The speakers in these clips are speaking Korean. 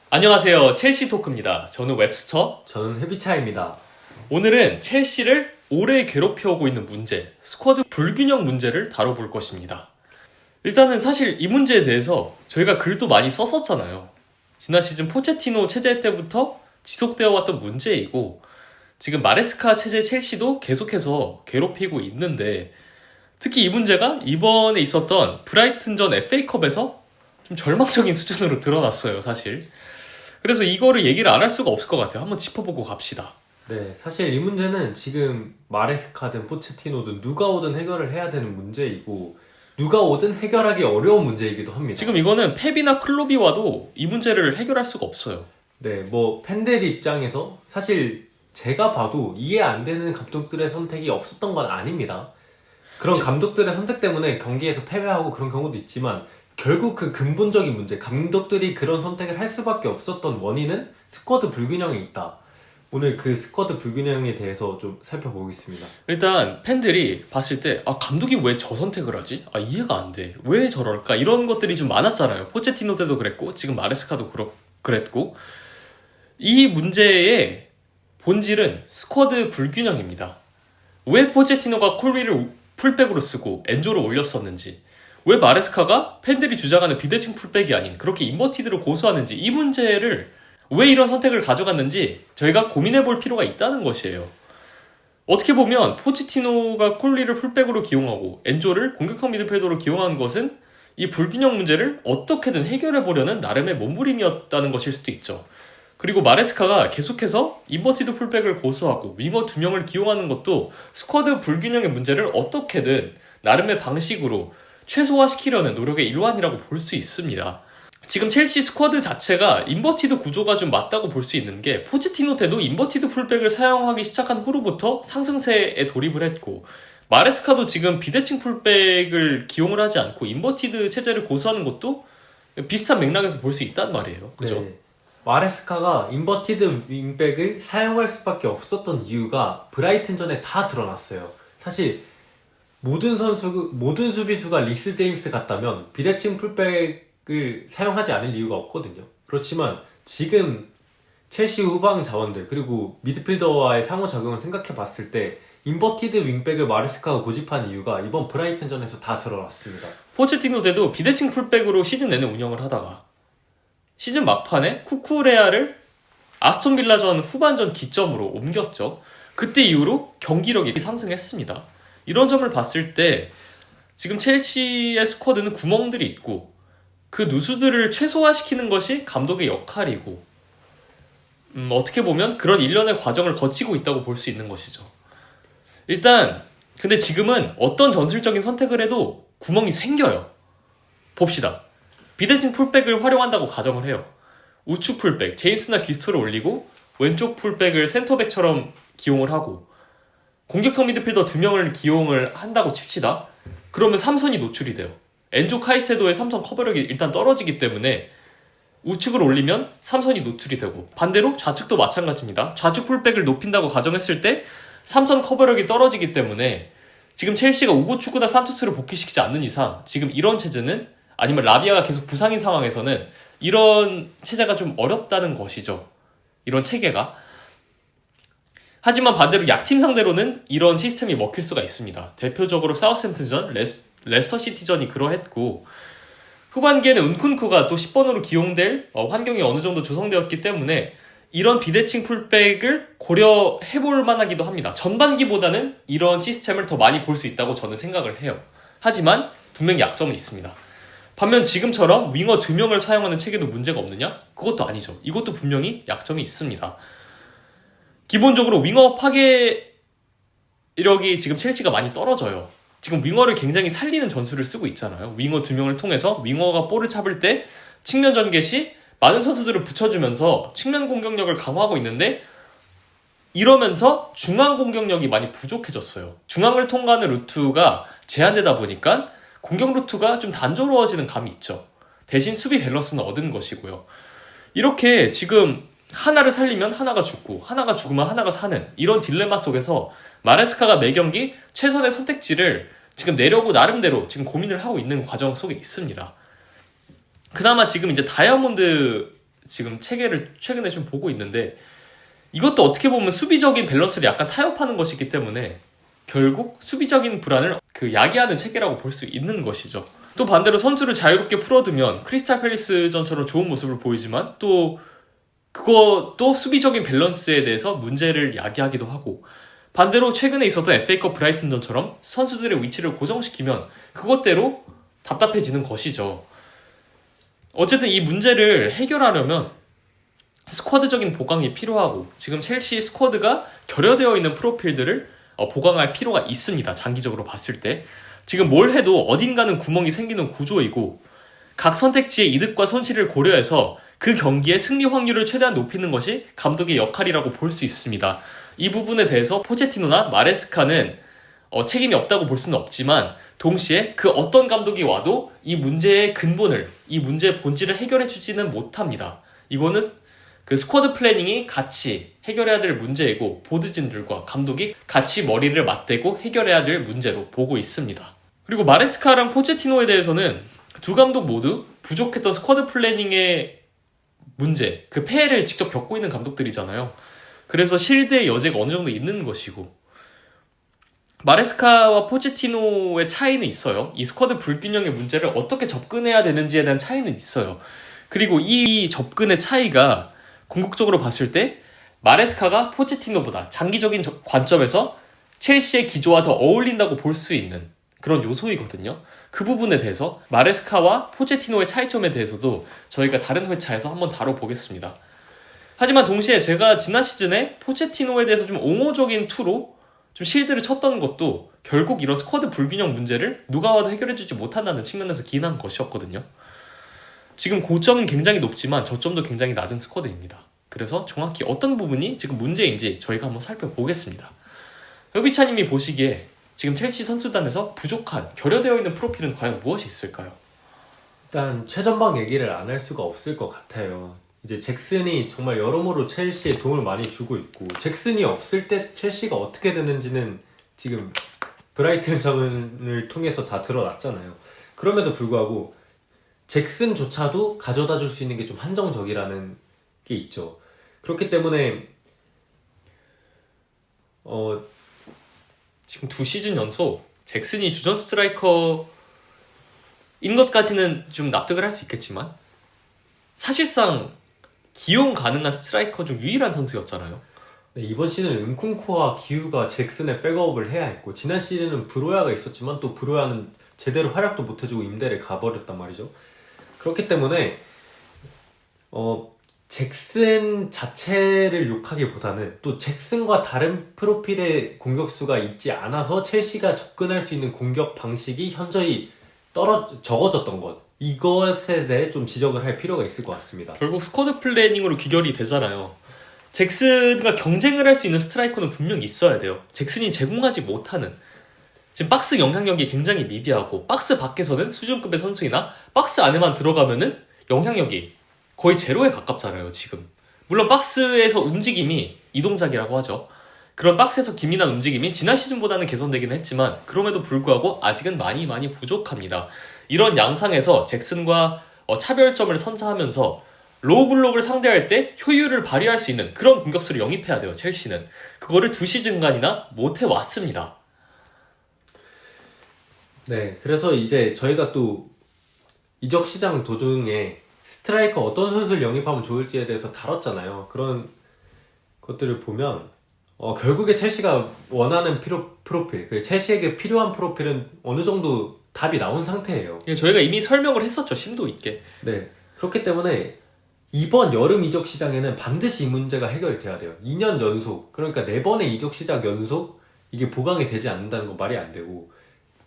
안녕하세요. 첼시 토크입니다. 저는 웹스터. 저는 헤비차입니다. 오늘은 첼시를 오래 괴롭혀오고 있는 문제, 스쿼드 불균형 문제를 다뤄볼 것입니다. 일단은 사실 이 문제에 대해서 저희가 글도 많이 썼었잖아요. 지난 시즌 포체티노 체제 때부터 지속되어 왔던 문제이고 지금 마레스카 체제 첼시도 계속해서 괴롭히고 있는데 특히 이 문제가 이번에 있었던 브라이튼전 FA컵에서 좀 절망적인 수준으로 드러났어요, 사실. 그래서 이거를 얘기를 안 할 수가 없을 것 같아요. 한번 짚어보고 갑시다. 네, 사실 이 문제는 지금 마레스카든 포체티노든 누가 오든 해결을 해야 되는 문제이고 누가 오든 해결하기 어려운 문제이기도 합니다. 지금 이거는 펩이나 클로비 와도 이 문제를 해결할 수가 없어요. 네, 팬들 입장에서 사실 제가 봐도 이해 안 되는 감독들의 선택이 없었던 건 아닙니다. 그런 감독들의 선택 때문에 경기에서 패배하고 그런 경우도 있지만 결국 그 근본적인 문제, 감독들이 그런 선택을 할 수밖에 없었던 원인은 스쿼드 불균형이 있다. 오늘 그 스쿼드 불균형에 대해서 좀 살펴보겠습니다. 일단 팬들이 봤을 때 감독이 왜 저 선택을 하지? 이해가 안 돼. 왜 저럴까? 이런 것들이 좀 많았잖아요. 포체티노 때도 그랬고 지금 마레스카도 그랬고 이 문제의 본질은 스쿼드 불균형입니다. 왜 포체티노가 콜비를 풀백으로 쓰고 엔조를 올렸었는지, 왜 마레스카가 팬들이 주장하는 비대칭 풀백이 아닌 그렇게 인버티드를 고수하는지, 이 문제를 왜 이런 선택을 가져갔는지 저희가 고민해볼 필요가 있다는 것이에요. 어떻게 보면 포체티노가 콜리를 풀백으로 기용하고 엔조를 공격형 미드필더로 기용한 것은 이 불균형 문제를 어떻게든 해결해보려는 나름의 몸부림이었다는 것일 수도 있죠. 그리고 마레스카가 계속해서 인버티드 풀백을 고수하고 윙어 2명을 기용하는 것도 스쿼드 불균형의 문제를 어떻게든 나름의 방식으로 최소화시키려는 노력의 일환이라고 볼 수 있습니다. 지금 첼시 스쿼드 자체가 인버티드 구조가 좀 맞다고 볼 수 있는 게 포체티노 때도 인버티드 풀백을 사용하기 시작한 후로부터 상승세에 돌입을 했고 마레스카도 지금 비대칭 풀백을 기용을 하지 않고 인버티드 체제를 고수하는 것도 비슷한 맥락에서 볼 수 있단 말이에요. 그죠? 네. 마레스카가 인버티드 윙백을 사용할 수밖에 없었던 이유가 브라이튼전에 다 드러났어요. 사실 모든 수비수가 리스 제임스 같다면 비대칭 풀백을 사용하지 않을 이유가 없거든요. 그렇지만 지금 첼시 후방 자원들 그리고 미드필더와의 상호작용을 생각해 봤을 때 인버티드 윙백을 마레스카가 고집한 이유가 이번 브라이튼전에서 다 드러났습니다. 포체티노 때도 비대칭 풀백으로 시즌 내내 운영을 하다가 시즌 막판에 쿠쿠레아를 아스톤빌라전 후반전 기점으로 옮겼죠. 그때 이후로 경기력이 상승했습니다. 이런 점을 봤을 때 지금 첼시의 스쿼드는 구멍들이 있고 그 누수들을 최소화시키는 것이 감독의 역할이고 어떻게 보면 그런 일련의 과정을 거치고 있다고 볼 수 있는 것이죠. 일단 근데 지금은 어떤 전술적인 선택을 해도 구멍이 생겨요. 봅시다. 비대칭 풀백을 활용한다고 가정을 해요. 우측 풀백, 제임스나 기스토를 올리고 왼쪽 풀백을 센터백처럼 기용을 하고 공격형 미드필더 2명을 기용을 한다고 칩시다. 그러면 3선이 노출이 돼요. 엔조 카이세도의 3선 커버력이 일단 떨어지기 때문에 우측을 올리면 3선이 노출이 되고 반대로 좌측도 마찬가지입니다. 좌측 풀백을 높인다고 가정했을 때 3선 커버력이 떨어지기 때문에 지금 첼시가 우고 추구다 산투스를 복귀시키지 않는 이상 지금 이런 체제는 아니면 라비아가 계속 부상인 상황에서는 이런 체제가 좀 어렵다는 것이죠. 이런 체계가. 하지만 반대로 약팀 상대로는 이런 시스템이 먹힐 수가 있습니다. 대표적으로 사우스햄튼전, 레스터시티전이 그러했고 후반기에는 은쿤쿠가 또 10번으로 기용될 환경이 어느 정도 조성되었기 때문에 이런 비대칭 풀백을 고려해볼 만하기도 합니다. 전반기보다는 이런 시스템을 더 많이 볼 수 있다고 저는 생각을 해요. 하지만 분명히 약점은 있습니다. 반면 지금처럼 윙어 2명을 사용하는 체계도 문제가 없느냐? 그것도 아니죠. 이것도 분명히 약점이 있습니다. 기본적으로 윙어 파괴력이 지금 첼시가 많이 떨어져요. 지금 윙어를 굉장히 살리는 전술을 쓰고 있잖아요. 윙어 2명을 통해서 윙어가 볼을 잡을 때 측면 전개 시 많은 선수들을 붙여주면서 측면 공격력을 강화하고 있는데 이러면서 중앙 공격력이 많이 부족해졌어요. 중앙을 통과하는 루트가 제한되다 보니까 공격 루트가 좀 단조로워지는 감이 있죠. 대신 수비 밸런스는 얻은 것이고요. 이렇게 지금 하나를 살리면 하나가 죽고 하나가 죽으면 하나가 사는 이런 딜레마 속에서 마레스카가 매 경기 최선의 선택지를 지금 내려고 나름대로 지금 고민을 하고 있는 과정 속에 있습니다. 그나마 지금 이제 다이아몬드 지금 체계를 최근에 좀 보고 있는데 이것도 어떻게 보면 수비적인 밸런스를 약간 타협하는 것이기 때문에 결국 수비적인 불안을 야기하는 체계라고 볼 수 있는 것이죠. 또 반대로 선수를 자유롭게 풀어두면 크리스탈 팰리스전처럼 좋은 모습을 보이지만 또 그것도 수비적인 밸런스에 대해서 문제를 야기하기도 하고 반대로 최근에 있었던 FA컵 브라이튼전처럼 선수들의 위치를 고정시키면 그것대로 답답해지는 것이죠. 어쨌든 이 문제를 해결하려면 스쿼드적인 보강이 필요하고 지금 첼시 스쿼드가 결여되어 있는 프로필들을 보강할 필요가 있습니다. 장기적으로 봤을 때 지금 뭘 해도 어딘가는 구멍이 생기는 구조이고 각 선택지의 이득과 손실을 고려해서 그 경기의 승리 확률을 최대한 높이는 것이 감독의 역할이라고 볼 수 있습니다. 이 부분에 대해서 포체티노나 마레스카는 책임이 없다고 볼 수는 없지만 동시에 그 어떤 감독이 와도 이 문제의 근본을, 이 문제의 본질을 해결해 주지는 못합니다. 이거는 그 스쿼드 플래닝이 같이 해결해야 될 문제이고 보드진들과 감독이 같이 머리를 맞대고 해결해야 될 문제로 보고 있습니다. 그리고 마레스카랑 포체티노에 대해서는 두 감독 모두 부족했던 스쿼드 플래닝의 문제, 그 폐해를 직접 겪고 있는 감독들이잖아요. 그래서 실드의 여지가 어느 정도 있는 것이고 마레스카와 포체티노의 차이는 있어요. 이 스쿼드 불균형의 문제를 어떻게 접근해야 되는지에 대한 차이는 있어요. 그리고 이 접근의 차이가 궁극적으로 봤을 때 마레스카가 포체티노보다 장기적인 관점에서 첼시의 기조와 더 어울린다고 볼 수 있는 그런 요소이거든요. 그 부분에 대해서 마레스카와 포체티노의 차이점에 대해서도 저희가 다른 회차에서 한번 다뤄보겠습니다. 하지만 동시에 제가 지난 시즌에 포체티노에 대해서 좀 옹호적인 투로 좀 실드를 쳤던 것도 결국 이런 스쿼드 불균형 문제를 누가 와도 해결해주지 못한다는 측면에서 기인한 것이었거든요. 지금 고점은 굉장히 높지만 저점도 굉장히 낮은 스쿼드입니다. 그래서 정확히 어떤 부분이 지금 문제인지 저희가 한번 살펴보겠습니다. 흑비차님이 보시기에 지금 첼시 선수단에서 부족한, 결여되어 있는 프로필은 과연 무엇이 있을까요? 일단 최전방 얘기를 안 할 수가 없을 것 같아요. 이제 잭슨이 정말 여러모로 첼시에 도움을 많이 주고 있고 잭슨이 없을 때 첼시가 어떻게 됐는지는 지금 브라이튼전을 통해서 다 드러났잖아요. 그럼에도 불구하고 잭슨조차도 가져다 줄 수 있는 게 좀 한정적이라는 게 있죠. 그렇기 때문에 지금 2시즌 연속 잭슨이 주전 스트라이커인 것까지는 좀 납득을 할 수 있겠지만 사실상 기용 가능한 스트라이커 중 유일한 선수였잖아요. 네, 이번 시즌은 은쿤쿠와 기우가 잭슨의 백업을 해야 했고 지난 시즌은 브로야가 있었지만 또 브로야는 제대로 활약도 못해주고 임대를 가버렸단 말이죠. 그렇기 때문에 잭슨 자체를 욕하기보다는 또 잭슨과 다른 프로필의 공격수가 있지 않아서 첼시가 접근할 수 있는 공격 방식이 현저히 적어졌던 것, 이것에 대해 좀 지적을 할 필요가 있을 것 같습니다. 결국 스쿼드 플래닝으로 귀결이 되잖아요. 잭슨과 경쟁을 할 수 있는 스트라이커는 분명 있어야 돼요. 잭슨이 제공하지 못하는, 지금 박스 영향력이 굉장히 미비하고 박스 밖에서는 수준급의 선수이나 박스 안에만 들어가면은 영향력이 거의 제로에 가깝잖아요. 지금 물론 박스에서 움직임이 이동작이라고 하죠. 그런 박스에서 기민한 움직임이 지난 시즌보다는 개선되긴 했지만 그럼에도 불구하고 아직은 많이 부족합니다. 이런 양상에서 잭슨과 차별점을 선사하면서 로우 블록을 상대할 때 효율을 발휘할 수 있는 그런 공격수를 영입해야 돼요. 첼시는 그거를 2시즌간이나 못해왔습니다. 네, 그래서 이제 저희가 또 이적 시장 도중에 스트라이커 어떤 선수를 영입하면 좋을지에 대해서 다뤘잖아요. 그런 것들을 보면 결국에 첼시가 원하는 프로필, 그 첼시에게 필요한 프로필은 어느 정도 답이 나온 상태예요. 저희가 이미 설명을 했었죠. 심도 있게. 네, 그렇기 때문에 이번 여름 이적 시장에는 반드시 이 문제가 해결이 돼야 돼요. 2년 연속, 그러니까 4번의 이적 시장 연속 이게 보강이 되지 않는다는 건 말이 안 되고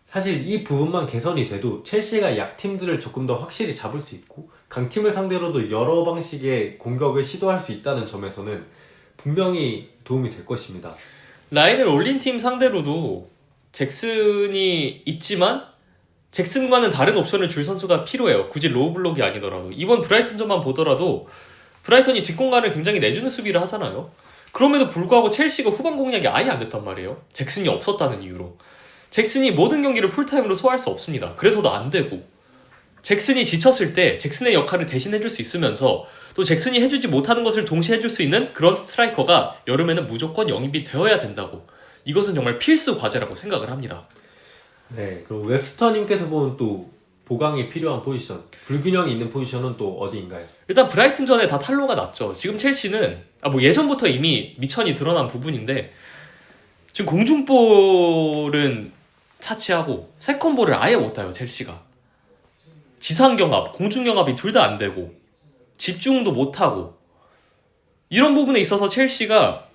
사실 이 부분만 개선이 돼도 첼시가 약팀들을 조금 더 확실히 잡을 수 있고 강팀을 상대로도 여러 방식의 공격을 시도할 수 있다는 점에서는 분명히 도움이 될 것입니다. 라인을 올린 팀 상대로도 잭슨이 있지만 잭슨과는 다른 옵션을 줄 선수가 필요해요. 굳이 로우 블록이 아니더라도. 이번 브라이튼전만 보더라도 브라이턴이 뒷공간을 굉장히 내주는 수비를 하잖아요. 그럼에도 불구하고 첼시가 후반 공략이 아예 안 됐단 말이에요. 잭슨이 없었다는 이유로. 잭슨이 모든 경기를 풀타임으로 소화할 수 없습니다. 그래서도 안 되고. 잭슨이 지쳤을 때 잭슨의 역할을 대신 해줄 수 있으면서 또 잭슨이 해주지 못하는 것을 동시에 해줄 수 있는 그런 스트라이커가 여름에는 무조건 영입이 되어야 된다고. 이것은 정말 필수 과제라고 생각을 합니다. 네, 그리고 웹스터님께서 보는 또 보강이 필요한 포지션, 불균형이 있는 포지션은 또 어디인가요? 일단 브라이튼전에 다 탈로가 났죠. 지금 첼시는 뭐 예전부터 이미 미천이 드러난 부분인데 지금 공중볼은 차치하고 세컨볼을 아예 못 따요. 첼시가. 지상경합, 공중경합이 둘 다 안 되고 집중도 못하고 이런 부분에 있어서 첼시가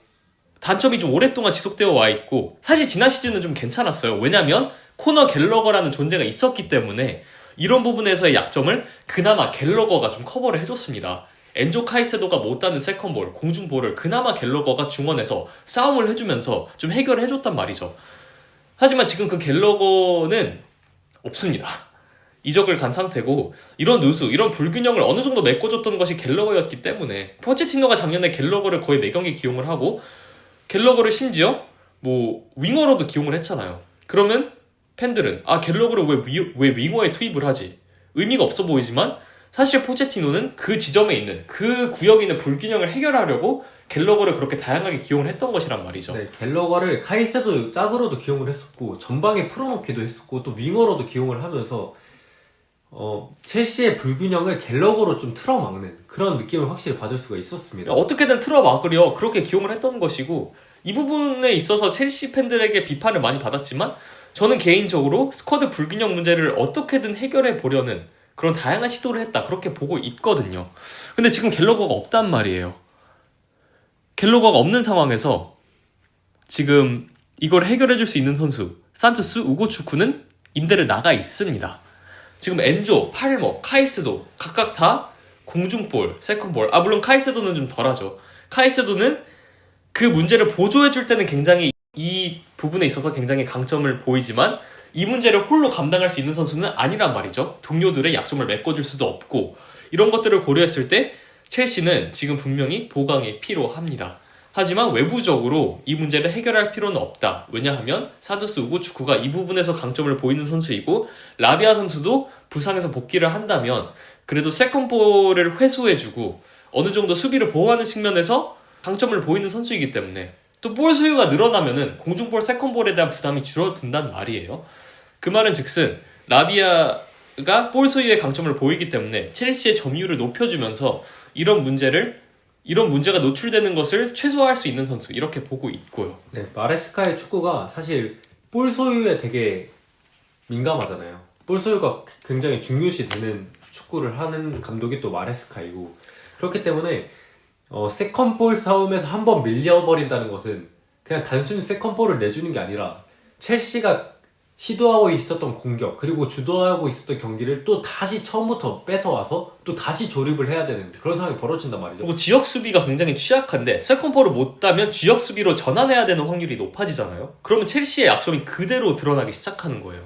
단점이 좀 오랫동안 지속되어 와 있고 사실 지난 시즌은 좀 괜찮았어요. 왜냐면 코너 갤러거라는 존재가 있었기 때문에 이런 부분에서의 약점을 그나마 갤러거가 좀 커버를 해줬습니다. 엔조 카이세도가 못 따는 세컨볼, 공중볼을 그나마 갤러거가 중원에서 싸움을 해주면서 좀 해결을 해줬단 말이죠. 하지만 지금 그 갤러거는 없습니다. 이적을 간 상태고 이런 누수, 이런 불균형을 어느 정도 메꿔줬던 것이 갤러거였기 때문에 포체티노가 작년에 갤러거를 거의 매경기 기용을 하고 갤러거를 심지어 뭐 윙어로도 기용을 했잖아요. 그러면 팬들은 갤러거를 왜 윙어에 투입을 하지? 의미가 없어 보이지만 사실 포체티노는 그 지점에 있는 그 구역에 있는 불균형을 해결하려고 갤러거를 그렇게 다양하게 기용을 했던 것이란 말이죠. 네, 갤러거를 카이세도 짝으로도 기용을 했었고 전방에 풀어놓기도 했었고 또 윙어로도 기용을 하면서 첼시의 불균형을 갤러거로 좀 틀어막는 그런 느낌을 확실히 받을 수가 있었습니다. 어떻게든 틀어막으려 그렇게 기용을 했던 것이고 이 부분에 있어서 첼시 팬들에게 비판을 많이 받았지만 저는 개인적으로 스쿼드 불균형 문제를 어떻게든 해결해 보려는 그런 다양한 시도를 했다 그렇게 보고 있거든요. 근데 지금 갤러거가 없단 말이에요. 갤러거가 없는 상황에서 지금 이걸 해결해 줄 수 있는 선수 산투스, 우고추쿠는 임대를 나가 있습니다. 지금 엔조, 팔머, 카이세도 각각 다 공중볼, 세컨볼. 물론 카이세도는 좀 덜하죠. 카이세도는 그 문제를 보조해줄 때는 굉장히 이 부분에 있어서 굉장히 강점을 보이지만 이 문제를 홀로 감당할 수 있는 선수는 아니란 말이죠. 동료들의 약점을 메꿔줄 수도 없고 이런 것들을 고려했을 때 첼시는 지금 분명히 보강이 필요합니다. 하지만 외부적으로 이 문제를 해결할 필요는 없다. 왜냐하면 사두스 우고추쿠가 이 부분에서 강점을 보이는 선수이고 라비아 선수도 부상에서 복귀를 한다면 그래도 세컨볼을 회수해주고 어느 정도 수비를 보호하는 측면에서 강점을 보이는 선수이기 때문에 또 볼 소유가 늘어나면은 공중볼, 세컨볼에 대한 부담이 줄어든단 말이에요. 그 말은 즉슨 라비아가 볼 소유의 강점을 보이기 때문에 첼시의 점유율을 높여주면서 이런 문제가 노출되는 것을 최소화할 수 있는 선수 이렇게 보고 있고요. 네, 마레스카의 축구가 사실 볼 소유에 되게 민감하잖아요. 볼 소유가 굉장히 중요시 되는 축구를 하는 감독이 또 마레스카이고 그렇기 때문에 세컨볼 싸움에서 한번 밀려버린다는 것은 그냥 단순히 세컨볼을 내주는 게 아니라 첼시가 시도하고 있었던 공격 그리고 주도하고 있었던 경기를 또 다시 처음부터 뺏어와서 또 다시 조립을 해야 되는 그런 상황이 벌어진단 말이죠. 그리고 지역 수비가 굉장히 취약한데 세컨볼을 못 따면 지역 수비로 전환해야 되는 확률이 높아지잖아요. 그러면 첼시의 약점이 그대로 드러나기 시작하는 거예요.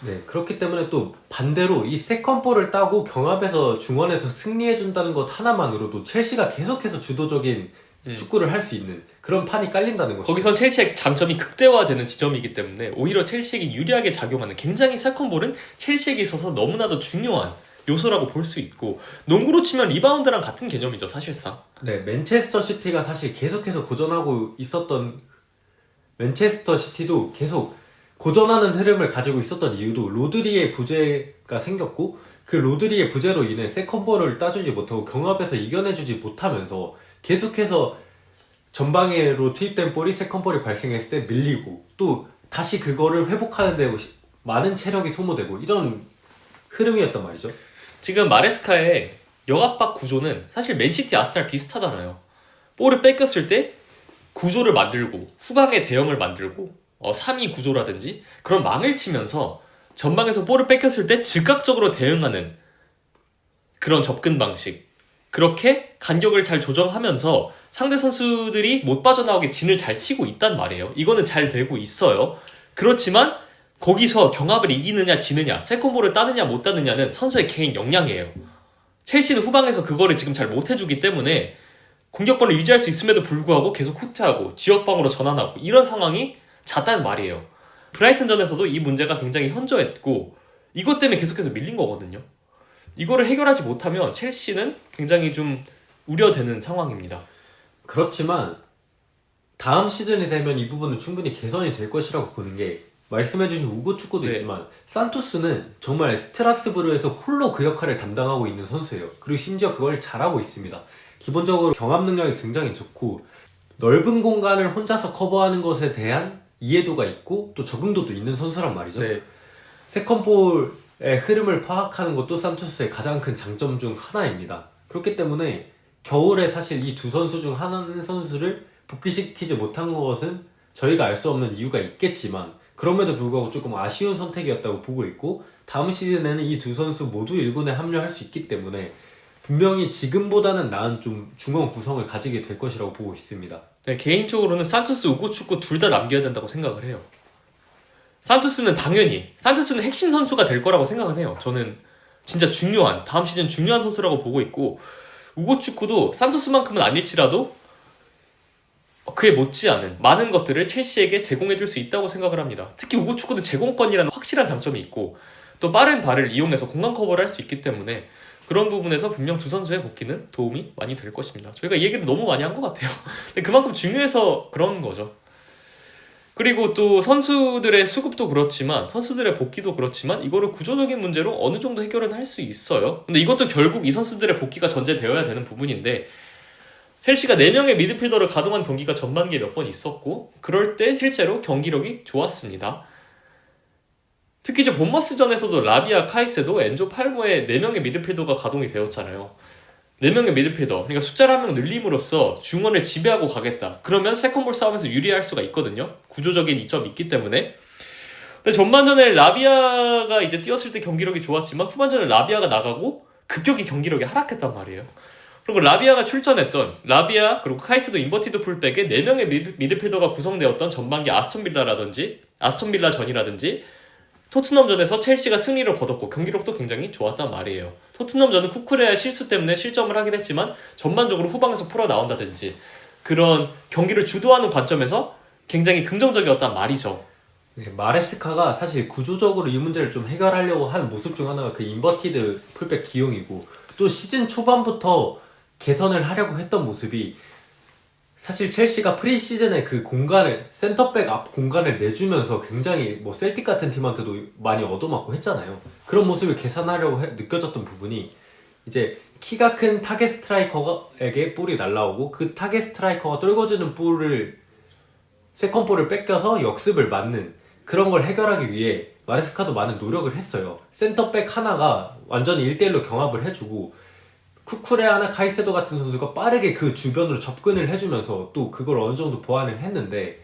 네, 그렇기 때문에 또 반대로 이 세컨볼을 따고 경합에서 중원에서 승리해준다는 것 하나만으로도 첼시가 계속해서 주도적인 축구를 할 수 있는 그런 판이 깔린다는 것이죠. 거기선 첼시의 장점이 극대화되는 지점이기 때문에 오히려 첼시에게 유리하게 작용하는 굉장히 세컨볼은 첼시에게 있어서 너무나도 중요한 요소라고 볼 수 있고 농구로 치면 리바운드랑 같은 개념이죠 사실상. 네, 맨체스터 시티가 사실 계속해서 고전하고 있었던 맨체스터 시티도 계속 고전하는 흐름을 가지고 있었던 이유도 로드리의 부재가 생겼고 그 로드리의 부재로 인해 세컨볼을 따주지 못하고 경합에서 이겨내주지 못하면서 계속해서 전방으로 투입된 볼이 세컨볼이 발생했을 때 밀리고 또 다시 그거를 회복하는 데 많은 체력이 소모되고 이런 흐름이었단 말이죠. 지금 마레스카의 역압박 구조는 사실 맨시티, 아스날 비슷하잖아요. 볼을 뺏겼을 때 구조를 만들고 후방에 대형을 만들고 3위 구조라든지 그런 망을 치면서 전방에서 볼을 뺏겼을 때 즉각적으로 대응하는 그런 접근 방식 그렇게 간격을 잘 조정하면서 상대 선수들이 못 빠져나오게 진을 잘 치고 있단 말이에요. 이거는 잘 되고 있어요. 그렇지만 거기서 경합을 이기느냐 지느냐 세컨볼을 따느냐 못 따느냐는 선수의 개인 역량이에요. 첼시는 후방에서 그거를 지금 잘 못해주기 때문에 공격권을 유지할 수 있음에도 불구하고 계속 후퇴하고 지역방으로 전환하고 이런 상황이 잦단 말이에요. 브라이튼전에서도 이 문제가 굉장히 현저했고 이것 때문에 계속해서 밀린 거거든요. 이거를 해결하지 못하면 첼시는 굉장히 좀 우려되는 상황입니다. 그렇지만 다음 시즌이 되면 이 부분은 충분히 개선이 될 것이라고 보는 게, 말씀해주신 우고 축구도 네. 있지만 산토스는 정말 스트라스부르에서 홀로 그 역할을 담당하고 있는 선수예요. 그리고 심지어 그걸 잘하고 있습니다. 기본적으로 경합 능력이 굉장히 좋고 넓은 공간을 혼자서 커버하는 것에 대한 이해도가 있고 또 적응도도 있는 선수란 말이죠. 네. 세컨볼의 흐름을 파악하는 것도 산토스의 가장 큰 장점 중 하나입니다. 그렇기 때문에 겨울에 사실 이 두 선수 중 한 선수를 복귀시키지 못한 것은 저희가 알 수 없는 이유가 있겠지만, 그럼에도 불구하고 조금 아쉬운 선택이었다고 보고 있고, 다음 시즌에는 이 두 선수 모두 1군에 합류할 수 있기 때문에 분명히 지금보다는 나은 좀 중원 구성을 가지게 될 것이라고 보고 있습니다. 네, 개인적으로는 산토스, 우고축구 둘 다 남겨야 된다고 생각을 해요. 산토스는 핵심 선수가 될 거라고 생각은 해요. 저는 진짜 다음 시즌 중요한 선수라고 보고 있고, 우고축구도 산토스만큼은 아닐지라도 그에 못지않은 많은 것들을 첼시에게 제공해줄 수 있다고 생각을 합니다. 특히 우고축구도 제공권이라는 확실한 장점이 있고, 또 빠른 발을 이용해서 공간 커버를 할 수 있기 때문에 그런 부분에서 분명 두 선수의 복귀는 도움이 많이 될 것입니다. 저희가 이 얘기를 너무 많이 한 것 같아요. 근데 그만큼 중요해서 그런 거죠. 그리고 또 선수들의 수급도 그렇지만, 선수들의 복귀도 그렇지만, 이거를 구조적인 문제로 어느 정도 해결은 할 수 있어요. 근데 이것도 결국 이 선수들의 복귀가 전제되어야 되는 부분인데, 첼시가 4명의 미드필더를 가동한 경기가 전반기에 몇 번 있었고, 그럴 때 실제로 경기력이 좋았습니다. 특히 저 본머스전에서도 라비아, 카이세도, 엔조 팔모의 4명의 미드필더가 가동이 되었잖아요. 4명의 미드필더, 그러니까 숫자를 1명 늘림으로써 중원을 지배하고 가겠다. 그러면 세컨볼 싸움에서 유리할 수가 있거든요. 구조적인 이점이 있기 때문에. 근데 전반전에 라비아가 이제 뛰었을 때 경기력이 좋았지만, 후반전에 라비아가 나가고 급격히 경기력이 하락했단 말이에요. 그리고 라비아가 출전했던, 라비아 그리고 카이스도 인버티드 풀백에 4명의 미드필더가 구성되었던 전반기 아스톤빌라 전이라든지 토트넘전에서 첼시가 승리를 거뒀고 경기력도 굉장히 좋았단 말이에요. 토트넘전은 쿠쿠레아의 실수 때문에 실점을 하긴 했지만 전반적으로 후방에서 풀어 나온다든지 그런 경기를 주도하는 관점에서 굉장히 긍정적이었단 말이죠. 네, 마레스카가 사실 구조적으로 이 문제를 좀 해결하려고 한 모습 중 하나가 그 인버티드 풀백 기용이고, 또 시즌 초반부터 개선을 하려고 했던 모습이, 사실 첼시가 프리시즌에 그 공간을, 센터백 앞 공간을 내주면서 굉장히 뭐 셀틱 같은 팀한테도 많이 얻어맞고 했잖아요. 그런 모습을 개선하려고 느껴졌던 부분이, 이제 키가 큰 타겟 스트라이커에게 볼이 날라오고 그 타겟 스트라이커가 떨궈주는 볼을, 세컨볼을 뺏겨서 역습을 맞는 그런 걸 해결하기 위해 마레스카도 많은 노력을 했어요. 센터백 하나가 완전히 1대1로 경합을 해주고, 쿠쿠레아나 카이세도 같은 선수가 빠르게 그 주변으로 접근을 해주면서 또 그걸 어느 정도 보완을 했는데,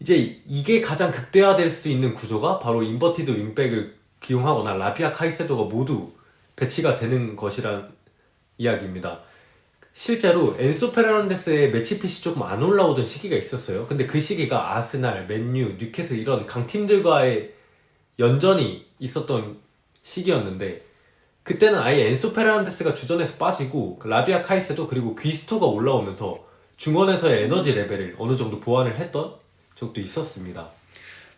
이제 이게 가장 극대화될 수 있는 구조가 바로 인버티드 윙백을 기용하거나 라비아, 카이세도가 모두 배치가 되는 것이란 이야기입니다. 실제로 엔소 페르난데스의 매치핏이 조금 안 올라오던 시기가 있었어요. 근데 그 시기가 아스날, 맨유, 뉴캐슬 이런 강팀들과의 연전이 있었던 시기였는데, 그때는 아예 엔소 페르난데스가 주전에서 빠지고 라비아, 카이세도 그리고 귀스토가 올라오면서 중원에서의 에너지 레벨을 어느 정도 보완을 했던 적도 있었습니다.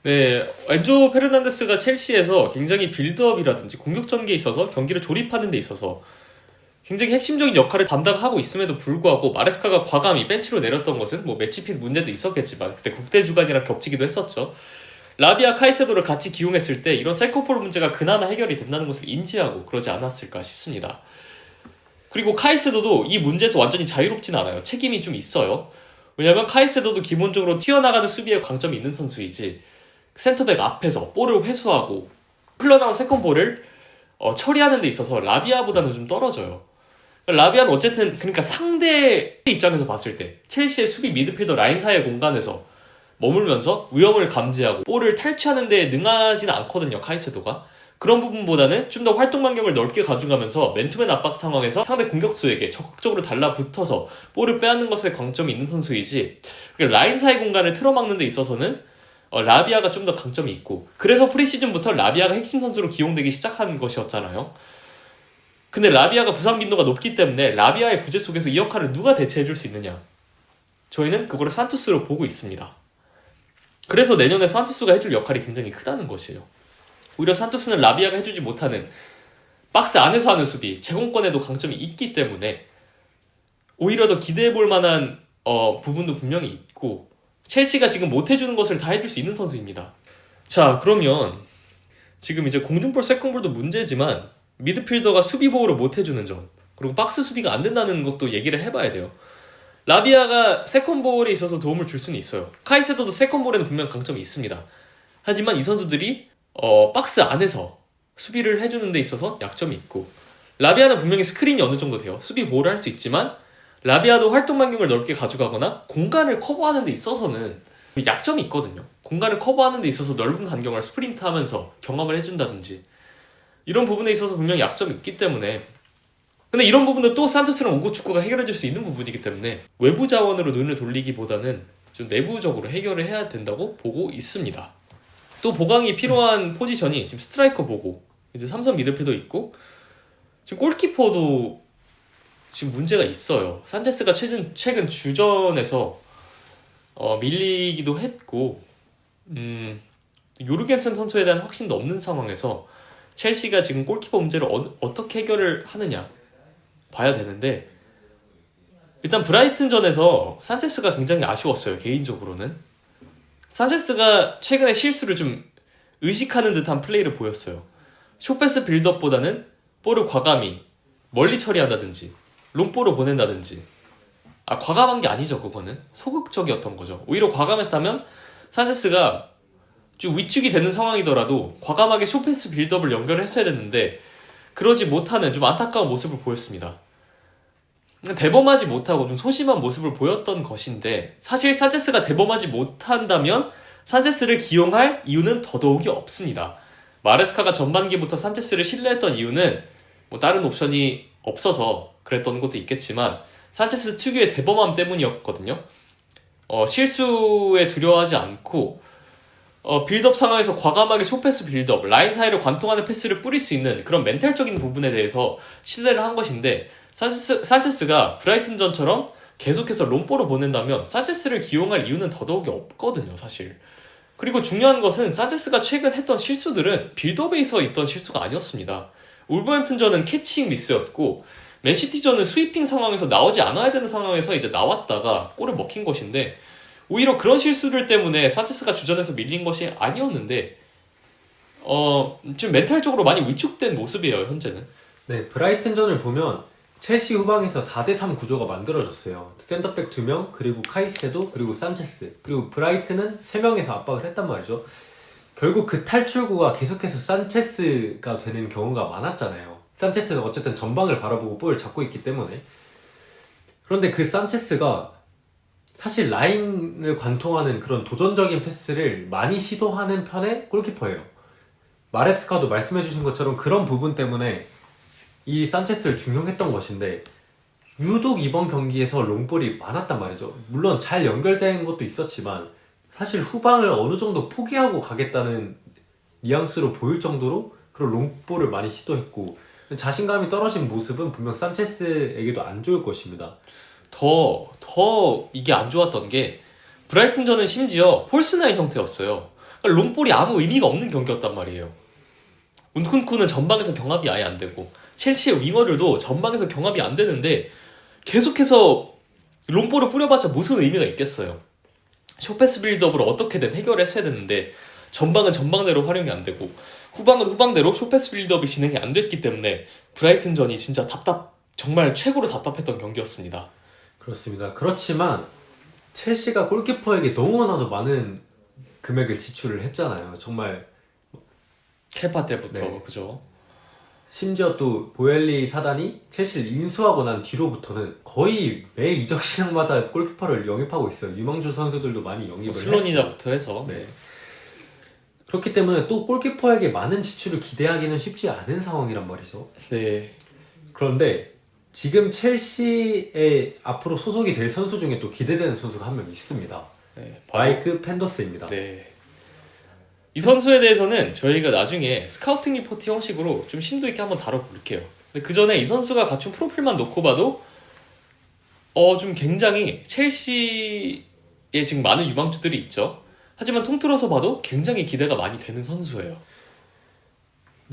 네, 엔조 페르난데스가 첼시에서 굉장히 빌드업이라든지 공격 전개에 있어서 경기를 조립하는 데 있어서 굉장히 핵심적인 역할을 담당하고 있음에도 불구하고 마레스카가 과감히 벤치로 내렸던 것은 뭐 매치핏 문제도 있었겠지만 그때 국대 주간이랑 겹치기도 했었죠. 라비아, 카이세도를 같이 기용했을 때 이런 세컨볼 문제가 그나마 해결이 된다는 것을 인지하고 그러지 않았을까 싶습니다. 그리고 카이세도도 이 문제에서 완전히 자유롭진 않아요. 책임이 좀 있어요. 왜냐면 카이세도도 기본적으로 튀어나가는 수비에 강점이 있는 선수이지, 센터백 앞에서 볼을 회수하고 흘러나온 세컨볼을 처리하는 데 있어서 라비아보다는 좀 떨어져요. 라비아는 어쨌든 그러니까 상대 입장에서 봤을 때 첼시의 수비 미드필더 라인 사이의 공간에서 머물면서 위험을 감지하고 볼을 탈취하는 데 능하지는 않거든요, 카이세도가. 그런 부분보다는 좀 더 활동 반경을 넓게 가져가면서 맨투맨 압박 상황에서 상대 공격수에게 적극적으로 달라붙어서 볼을 빼앗는 것에 강점이 있는 선수이지, 라인 사이 공간을 틀어막는 데 있어서는 라비아가 좀 더 강점이 있고, 그래서 프리시즌부터 라비아가 핵심 선수로 기용되기 시작한 것이었잖아요. 근데 라비아가 부상 빈도가 높기 때문에 라비아의 부재 속에서 이 역할을 누가 대체해줄 수 있느냐, 저희는 그거를 산투스로 보고 있습니다. 그래서 내년에 산투스가 해줄 역할이 굉장히 크다는 것이에요. 오히려 산투스는 라비아가 해주지 못하는 박스 안에서 하는 수비, 제공권에도 강점이 있기 때문에 오히려 더 기대해볼 만한 부분도 분명히 있고 첼시가 지금 못해주는 것을 다 해줄 수 있는 선수입니다. 자, 그러면 지금 이제 공중볼, 세컨볼도 문제지만 미드필더가 수비 보호를 못해주는 점, 그리고 박스 수비가 안 된다는 것도 얘기를 해봐야 돼요. 라비아가 세컨볼에 있어서 도움을 줄 수는 있어요. 카이세도도 세컨볼에는 분명 강점이 있습니다. 하지만 이 선수들이 박스 안에서 수비를 해주는 데 있어서 약점이 있고, 라비아는 분명히 스크린이 어느 정도 돼요. 수비 보호를 할 수 있지만 라비아도 활동 반경을 넓게 가져가거나 공간을 커버하는 데 있어서는 약점이 있거든요. 공간을 커버하는 데 있어서 넓은 간경을 스프린트하면서 경험을 해준다든지 이런 부분에 있어서 분명히 약점이 있기 때문에, 근데 이런 부분도 또 산토스랑 오고 축구가 해결해줄 수 있는 부분이기 때문에 외부 자원으로 눈을 돌리기보다는 좀 내부적으로 해결을 해야 된다고 보고 있습니다. 또 보강이 필요한 포지션이 지금 스트라이커 보고 이제 삼선 미드필더 있고, 지금 골키퍼도 지금 문제가 있어요. 산체스가 최근 주전에서 밀리기도 했고, 요르겐센 선수에 대한 확신도 없는 상황에서 첼시가 지금 골키퍼 문제를 어떻게 해결을 하느냐 봐야 되는데, 일단 브라이튼전에서 산체스가 굉장히 아쉬웠어요. 개인적으로는 산체스가 최근에 실수를 좀 의식하는 듯한 플레이를 보였어요. 숏패스 빌드업보다는 볼을 과감히 멀리 처리한다든지 롱볼을 보낸다든지, 과감한 게 아니죠. 그거는 소극적이었던 거죠. 오히려 과감했다면 산체스가 좀 위축이 되는 상황이더라도 과감하게 숏패스 빌드업을 연결을 했어야 됐는데 그러지 못하는 좀 안타까운 모습을 보였습니다. 대범하지 못하고 좀 소심한 모습을 보였던 것인데, 사실 산체스가 대범하지 못한다면 산체스를 기용할 이유는 더더욱이 없습니다. 마레스카가 전반기부터 산체스를 신뢰했던 이유는 뭐 다른 옵션이 없어서 그랬던 것도 있겠지만 산체스 특유의 대범함 때문이었거든요. 실수에 두려워하지 않고 빌드업 상황에서 과감하게 숏패스 빌드업, 라인 사이를 관통하는 패스를 뿌릴 수 있는 그런 멘탈적인 부분에 대해서 신뢰를 한 것인데, 산체스가 브라이튼전처럼 계속해서 롱볼을 보낸다면 산체스를 기용할 이유는 더더욱이 없거든요, 사실. 그리고 중요한 것은 산체스가 최근 했던 실수들은 빌드업에서 있던 실수가 아니었습니다. 울버햄튼전은 캐칭 미스였고, 맨시티전은 스위핑 상황에서 나오지 않아야 되는 상황에서 이제 나왔다가 골을 먹힌 것인데, 오히려 그런 실수들 때문에 산체스가 주전에서 밀린 것이 아니었는데 지금 멘탈적으로 많이 위축된 모습이에요, 현재는. 네, 브라이튼전을 보면 첼시 후방에서 4대3 구조가 만들어졌어요. 센터백 2명, 그리고 카이세도, 그리고 산체스, 그리고 브라이튼은 3명에서 압박을 했단 말이죠. 결국 그 탈출구가 계속해서 산체스가 되는 경우가 많았잖아요. 산체스는 어쨌든 전방을 바라보고 볼을 잡고 있기 때문에. 그런데 그 산체스가 사실 라인을 관통하는 그런 도전적인 패스를 많이 시도하는 편의 골키퍼예요. 마레스카도 말씀해주신 것처럼 그런 부분 때문에 이 산체스를 중용했던 것인데, 유독 이번 경기에서 롱볼이 많았단 말이죠. 물론 잘 연결된 것도 있었지만 사실 후방을 어느 정도 포기하고 가겠다는 뉘앙스로 보일 정도로 그런 롱볼을 많이 시도했고, 자신감이 떨어진 모습은 분명 산체스에게도 안 좋을 것입니다. 더 이게 안 좋았던 게, 브라이튼전은 심지어 폴스나인 형태였어요. 그러니까 롱볼이 아무 의미가 없는 경기였단 말이에요. 운쿤쿠는 전방에서 경합이 아예 안 되고, 첼시의 윙어들도 전방에서 경합이 안 되는데 계속해서 롱볼을 뿌려봤자 무슨 의미가 있겠어요. 숏패스 빌드업으로 어떻게든 해결했어야 됐는데 전방은 전방대로 활용이 안 되고 후방은 후방대로 숏패스 빌드업이 진행이 안 됐기 때문에 브라이튼전이 진짜 정말 최고로 답답했던 경기였습니다. 그렇습니다. 그렇지만 첼시가 골키퍼에게 너무나도 많은 금액을 지출을 했잖아요. 정말 케파 때부터. 네. 그죠? 심지어 또 보엘리 사단이 첼시를 인수하고 난 뒤로부터는 거의 매 이적 시장마다 골키퍼를 영입하고 있어요. 유망주 선수들도 많이 영입을 슬로니다부터 해서. 네. 그렇기 때문에 또 골키퍼에게 많은 지출을 기대하기는 쉽지 않은 상황이란 말이죠. 네. 그런데 지금 첼시에 앞으로 소속이 될 선수 중에 또 기대되는 선수가 한 명 있습니다. 네, 마이크 펜더스입니다. 네. 이 선수에 대해서는 저희가 나중에 스카우팅 리포트 형식으로 좀 심도 있게 한번 다뤄볼게요. 근데 그 전에 이 선수가 갖춘 프로필만 놓고 봐도 좀 굉장히 첼시에 지금 많은 유망주들이 있죠. 하지만 통틀어서 봐도 굉장히 기대가 많이 되는 선수예요.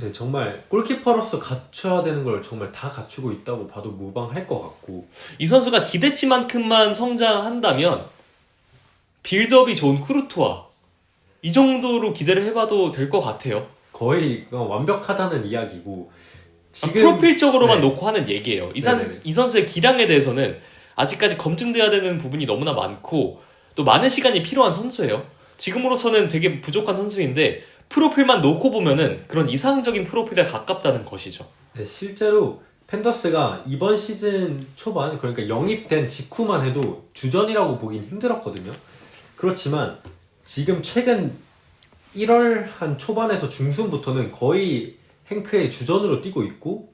네, 정말 골키퍼로서 갖춰야 되는 걸 정말 다 갖추고 있다고 봐도 무방할 것 같고 이 선수가 기대치만큼만 성장한다면 빌드업이 좋은 쿠르투아 이 정도로 기대를 해봐도 될 것 같아요. 거의 완벽하다는 이야기고 지금 프로필적으로만 네. 놓고 하는 얘기예요. 네네네. 이 선수의 기량에 대해서는 아직까지 검증돼야 되는 부분이 너무나 많고 또 많은 시간이 필요한 선수예요. 지금으로서는 되게 부족한 선수인데 프로필만 놓고 보면은 그런 이상적인 프로필에 가깝다는 것이죠. 네, 실제로 팬더스가 이번 시즌 초반 그러니까 영입된 직후만 해도 주전이라고 보긴 힘들었거든요. 그렇지만 지금 최근 1월 한 초반에서 중순부터는 거의 행크의 주전으로 뛰고 있고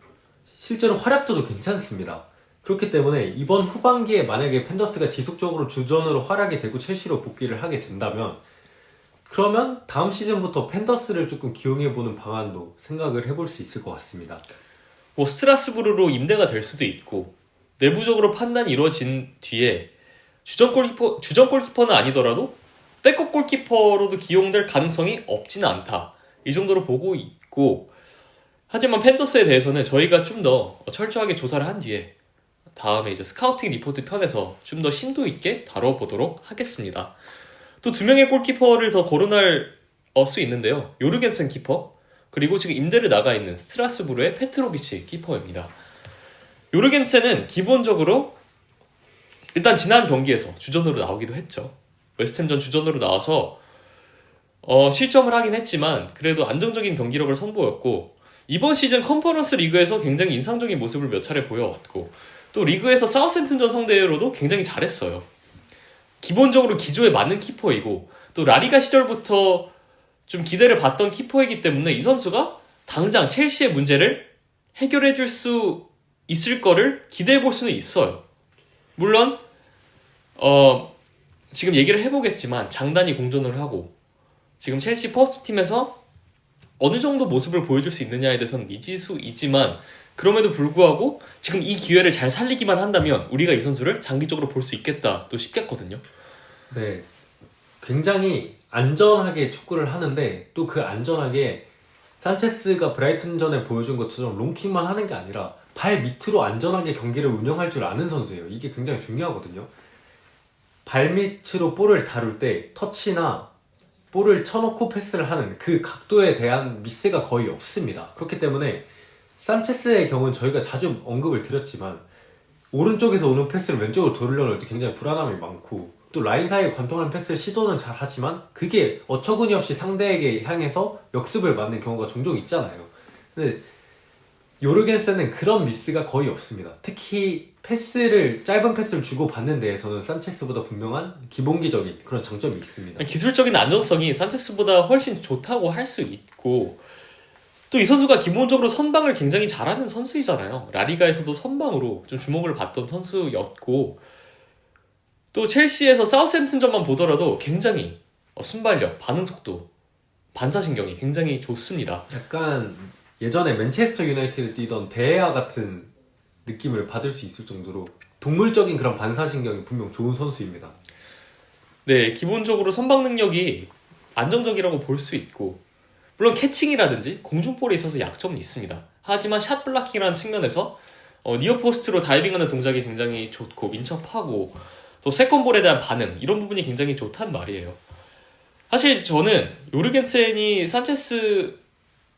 실제로 활약도도 괜찮습니다. 그렇기 때문에 이번 후반기에 만약에 팬더스가 지속적으로 주전으로 활약이 되고 첼시로 복귀를 하게 된다면 그러면 다음 시즌부터 팬더스를 조금 기용해보는 방안도 생각을 해볼 수 있을 것 같습니다. 뭐 스트라스부르로 임대가 될 수도 있고 내부적으로 판단이 이루어진 뒤에 주전 골키퍼는 아니더라도 백업 골키퍼로도 기용될 가능성이 없지는 않다. 이 정도로 보고 있고 하지만 팬더스에 대해서는 저희가 좀 더 철저하게 조사를 한 뒤에 다음에 이제 스카우팅 리포트 편에서 좀 더 심도 있게 다뤄보도록 하겠습니다. 또 두 명의 골키퍼를 더 거론할 수 있는데요. 요르겐센 키퍼 그리고 지금 임대를 나가 있는 스트라스부르의 페트로비치 키퍼입니다. 요르겐센은 기본적으로 일단 지난 경기에서 주전으로 나오기도 했죠. 웨스트햄전 주전으로 나와서 실점을 하긴 했지만 그래도 안정적인 경기력을 선보였고 이번 시즌 컨퍼런스 리그에서 굉장히 인상적인 모습을 몇 차례 보여왔고 또 리그에서 사우샘튼전 상대로도 굉장히 잘했어요. 기본적으로 기조에 맞는 키퍼이고 또 라리가 시절부터 좀 기대를 받던 키퍼이기 때문에 이 선수가 당장 첼시의 문제를 해결해 줄 수 있을 거를 기대해 볼 수는 있어요. 물론 지금 얘기를 해보겠지만 장단이 공존을 하고 지금 첼시 퍼스트팀에서 어느 정도 모습을 보여줄 수 있느냐에 대해서는 미지수이지만 그럼에도 불구하고 지금 이 기회를 잘 살리기만 한다면 우리가 이 선수를 장기적으로 볼 수 있겠다 또 싶겠거든요. 네, 굉장히 안전하게 축구를 하는데 또 그 안전하게 산체스가 브라이튼전에 보여준 것처럼 롱킥만 하는 게 아니라 발 밑으로 안전하게 경기를 운영할 줄 아는 선수예요. 이게 굉장히 중요하거든요. 발 밑으로 볼을 다룰 때 터치나 볼을 쳐놓고 패스를 하는 그 각도에 대한 미스가 거의 없습니다. 그렇기 때문에 산체스의 경우는 저희가 자주 언급을 드렸지만 오른쪽에서 오는 패스를 왼쪽으로 돌리려고 할 때 굉장히 불안함이 많고 또 라인 사이에 관통하는 패스를 시도는 잘 하지만 그게 어처구니 없이 상대에게 향해서 역습을 맞는 경우가 종종 있잖아요. 근데 요르겐센은 그런 미스가 거의 없습니다. 특히 짧은 패스를 주고 받는 데에서는 산체스보다 분명한 기본기적인 그런 장점이 있습니다. 기술적인 안정성이 산체스보다 훨씬 좋다고 할 수 있고 또 이 선수가 기본적으로 선방을 굉장히 잘하는 선수이잖아요. 라리가에서도 선방으로 좀 주목을 받던 선수였고 또 첼시에서 사우샘튼전만 보더라도 굉장히 순발력, 반응 속도, 반사신경이 굉장히 좋습니다. 약간 예전에 맨체스터 유나이티드 뛰던 데야 같은 느낌을 받을 수 있을 정도로 동물적인 그런 반사신경이 분명 좋은 선수입니다. 네, 기본적으로 선방 능력이 안정적이라고 볼 수 있고 물론 캐칭이라든지 공중볼에 있어서 약점은 있습니다. 하지만 샷 블락킹이라는 측면에서 니어포스트로 다이빙하는 동작이 굉장히 좋고 민첩하고 또 세컨볼에 대한 반응 이런 부분이 굉장히 좋단 말이에요. 사실 저는 요르겐센이 산체스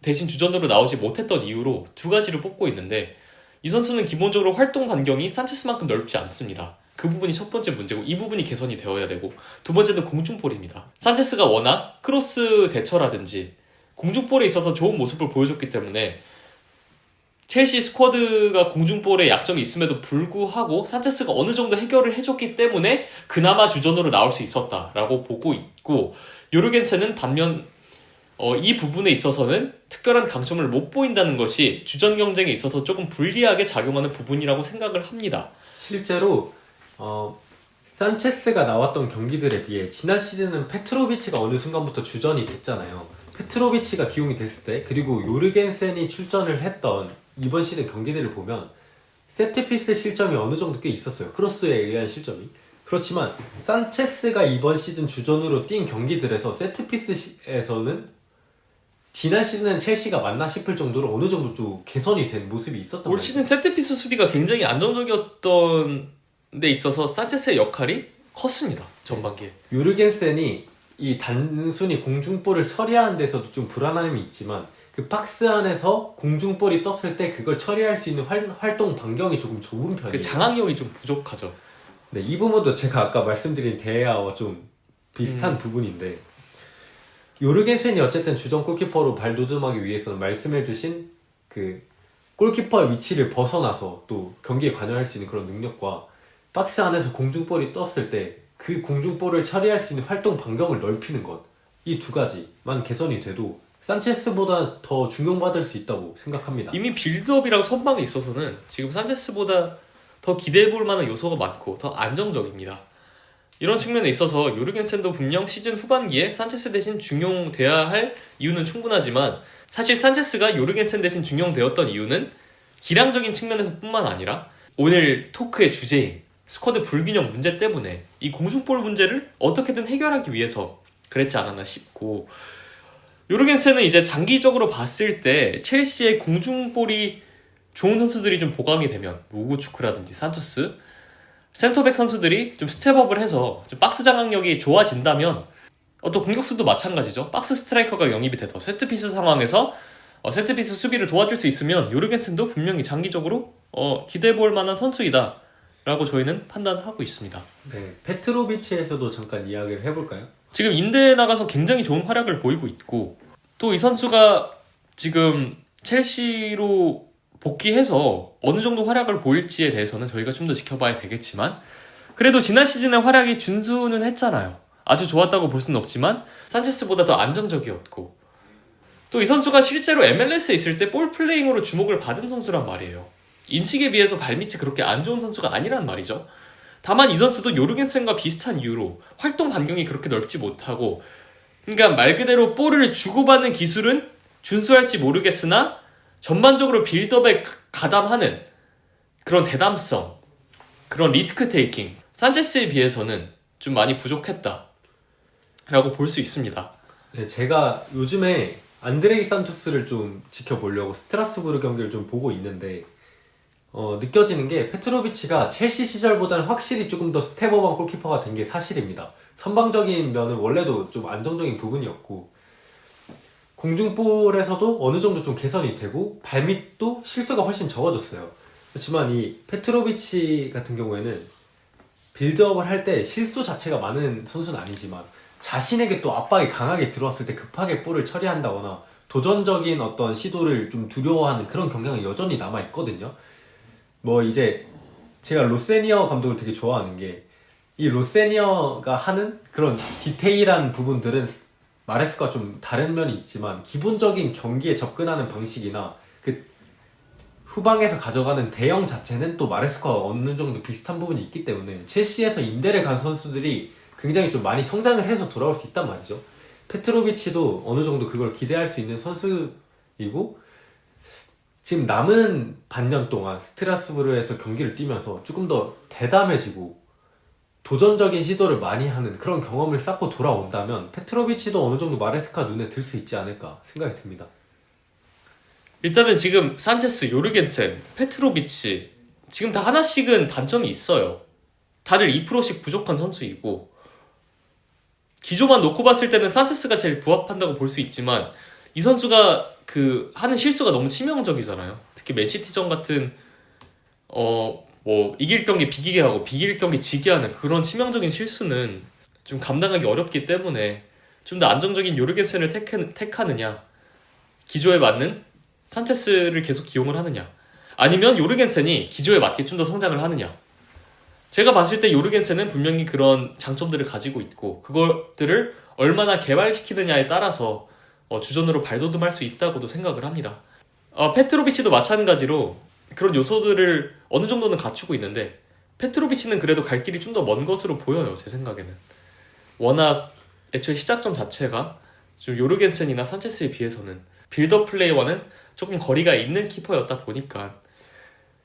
대신 주전으로 나오지 못했던 이유로 두 가지를 뽑고 있는데 이 선수는 기본적으로 활동 반경이 산체스만큼 넓지 않습니다. 그 부분이 첫 번째 문제고 이 부분이 개선이 되어야 되고 두 번째는 공중볼입니다. 산체스가 워낙 크로스 대처라든지 공중볼에 있어서 좋은 모습을 보여줬기 때문에 첼시 스쿼드가 공중볼에 약점이 있음에도 불구하고 산체스가 어느 정도 해결을 해줬기 때문에 그나마 주전으로 나올 수 있었다라고 보고 있고 요르겐센은 반면 이 부분에 있어서는 특별한 강점을 못 보인다는 것이 주전 경쟁에 있어서 조금 불리하게 작용하는 부분이라고 생각을 합니다. 실제로 산체스가 나왔던 경기들에 비해 지난 시즌은 페트로비치가 어느 순간부터 주전이 됐잖아요. 페트로비치가 기용이 됐을 때 그리고 요르겐센이 출전을 했던 이번 시즌 경기들을 보면 세트피스 실점이 어느 정도 꽤 있었어요. 크로스에 의한 실점이. 그렇지만 산체스가 이번 시즌 주전으로 뛴 경기들에서 세트피스에서는 지난 시즌은 첼시가 맞나 싶을 정도로 어느 정도 좀 개선이 된 모습이 있었던 올 거예요. 시즌 세트피스 수비가 굉장히 안정적이었던 데 있어서 산체스의 역할이 컸습니다. 전반기에. 요르겐센이 이 단순히 공중볼을 처리하는 데서도 좀 불안함이 있지만 그 박스 안에서 공중볼이 떴을 때 그걸 처리할 수 있는 활동 반경이 조금 좁은 편이에요. 그 장악력이 좀 부족하죠. 네, 이 부분도 제가 아까 말씀드린 대야와 좀 비슷한 부분인데 요르겐센이 어쨌든 주전 골키퍼로 발돋움하기 위해서는 말씀해주신 그 골키퍼의 위치를 벗어나서 또 경기에 관여할 수 있는 그런 능력과 박스 안에서 공중볼이 떴을 때 그 공중볼을 처리할 수 있는 활동 반경을 넓히는 것, 이 두 가지만 개선이 돼도 산체스보다 더 중용받을 수 있다고 생각합니다. 이미 빌드업이랑 선방에 있어서는 지금 산체스보다 더 기대해볼 만한 요소가 많고 더 안정적입니다. 이런 측면에 있어서 요르겐센도 분명 시즌 후반기에 산체스 대신 중용돼야 할 이유는 충분하지만 사실 산체스가 요르겐센 대신 중용되었던 이유는 기량적인 측면에서 뿐만 아니라 오늘 토크의 주제인 스쿼드 불균형 문제 때문에 이 공중볼 문제를 어떻게든 해결하기 위해서 그랬지 않았나 싶고, 요르겐센은 이제 장기적으로 봤을 때 첼시의 공중볼이 좋은 선수들이 좀 보강이 되면 우구추크라든지 산토스, 센터백 선수들이 좀 스텝업을 해서 좀 박스 장악력이 좋아진다면 또 공격수도 마찬가지죠. 박스 스트라이커가 영입이 돼서 세트피스 상황에서 세트피스 수비를 도와줄 수 있으면 요르겐센도 분명히 장기적으로 기대해볼 만한 선수이다 라고 저희는 판단하고 있습니다. 네, 페트로비치에서도 잠깐 이야기를 해볼까요? 지금 임대에 나가서 굉장히 좋은 활약을 보이고 있고, 또 이 선수가 지금 첼시로 복귀해서 어느 정도 활약을 보일지에 대해서는 저희가 좀 더 지켜봐야 되겠지만, 그래도 지난 시즌의 활약이 준수는 했잖아요. 아주 좋았다고 볼 수는 없지만 산체스보다 더 안정적이었고, 또 이 선수가 실제로 MLS에 있을 때 볼 플레잉으로 주목을 받은 선수란 말이에요. 인식에 비해서 발밑이 그렇게 안 좋은 선수가 아니란 말이죠. 다만 이 선수도 요르겐센과 비슷한 이유로 활동 반경이 그렇게 넓지 못하고, 그러니까 말 그대로 볼을 주고받는 기술은 준수할지 모르겠으나 전반적으로 빌드업에 가담하는 그런 대담성, 그런 리스크 테이킹, 산체스에 비해서는 좀 많이 부족했다 라고 볼 수 있습니다. 네, 제가 요즘에 안드레이 산토스를 좀 지켜보려고 스트라스부르 경기를 좀 보고 있는데 느껴지는 게 페트로비치가 첼시 시절보다는 확실히 조금 더 스텝업한 골키퍼가 된 게 사실입니다. 선방적인 면은 원래도 좀 안정적인 부분이었고 공중볼에서도 어느 정도 좀 개선이 되고 발밑도 실수가 훨씬 적어졌어요. 그렇지만 이 페트로비치 같은 경우에는 빌드업을 할 때 실수 자체가 많은 선수는 아니지만 자신에게 또 압박이 강하게 들어왔을 때 급하게 볼을 처리한다거나 도전적인 어떤 시도를 좀 두려워하는 그런 경향이 여전히 남아있거든요. 뭐 이제 제가 로세니어 감독을 되게 좋아하는 게 이 로세니어가 하는 그런 디테일한 부분들은 마레스과 좀 다른 면이 있지만 기본적인 경기에 접근하는 방식이나 그 후방에서 가져가는 대형 자체는 또 마레스과 어느 정도 비슷한 부분이 있기 때문에 첼시에서 임대를 간 선수들이 굉장히 좀 많이 성장을 해서 돌아올 수 있단 말이죠. 페트로비치도 어느 정도 그걸 기대할 수 있는 선수이고 지금 남은 반년 동안 스트라스부르에서 경기를 뛰면서 조금 더 대담해지고 도전적인 시도를 많이 하는 그런 경험을 쌓고 돌아온다면 페트로비치도 어느 정도 마레스카 눈에 들 수 있지 않을까 생각이 듭니다. 일단은 지금 산체스, 요르겐센, 페트로비치 지금 다 하나씩은 단점이 있어요. 다들 2%씩 부족한 선수이고, 기조만 놓고 봤을 때는 산체스가 제일 부합한다고 볼 수 있지만 이 선수가 그 하는 실수가 너무 치명적이잖아요. 특히 맨시티전 같은 이길 경기 비기게 하고 비길 경기 지게 하는 그런 치명적인 실수는 좀 감당하기 어렵기 때문에 좀 더 안정적인 요르겐센을 택하느냐, 기조에 맞는 산체스를 계속 기용을 하느냐, 아니면 요르겐센이 기조에 맞게 좀 더 성장을 하느냐. 제가 봤을 때 요르겐센은 분명히 그런 장점들을 가지고 있고 그것들을 얼마나 개발시키느냐에 따라서 주전으로 발돋움할 수 있다고도 생각을 합니다. 페트로비치도 마찬가지로 그런 요소들을 어느 정도는 갖추고 있는데 페트로비치는 그래도 갈 길이 좀 더 먼 것으로 보여요. 제 생각에는. 워낙 애초에 시작점 자체가 좀 요르겐센이나 산체스에 비해서는 빌드업 플레이와는 조금 거리가 있는 키퍼였다 보니까.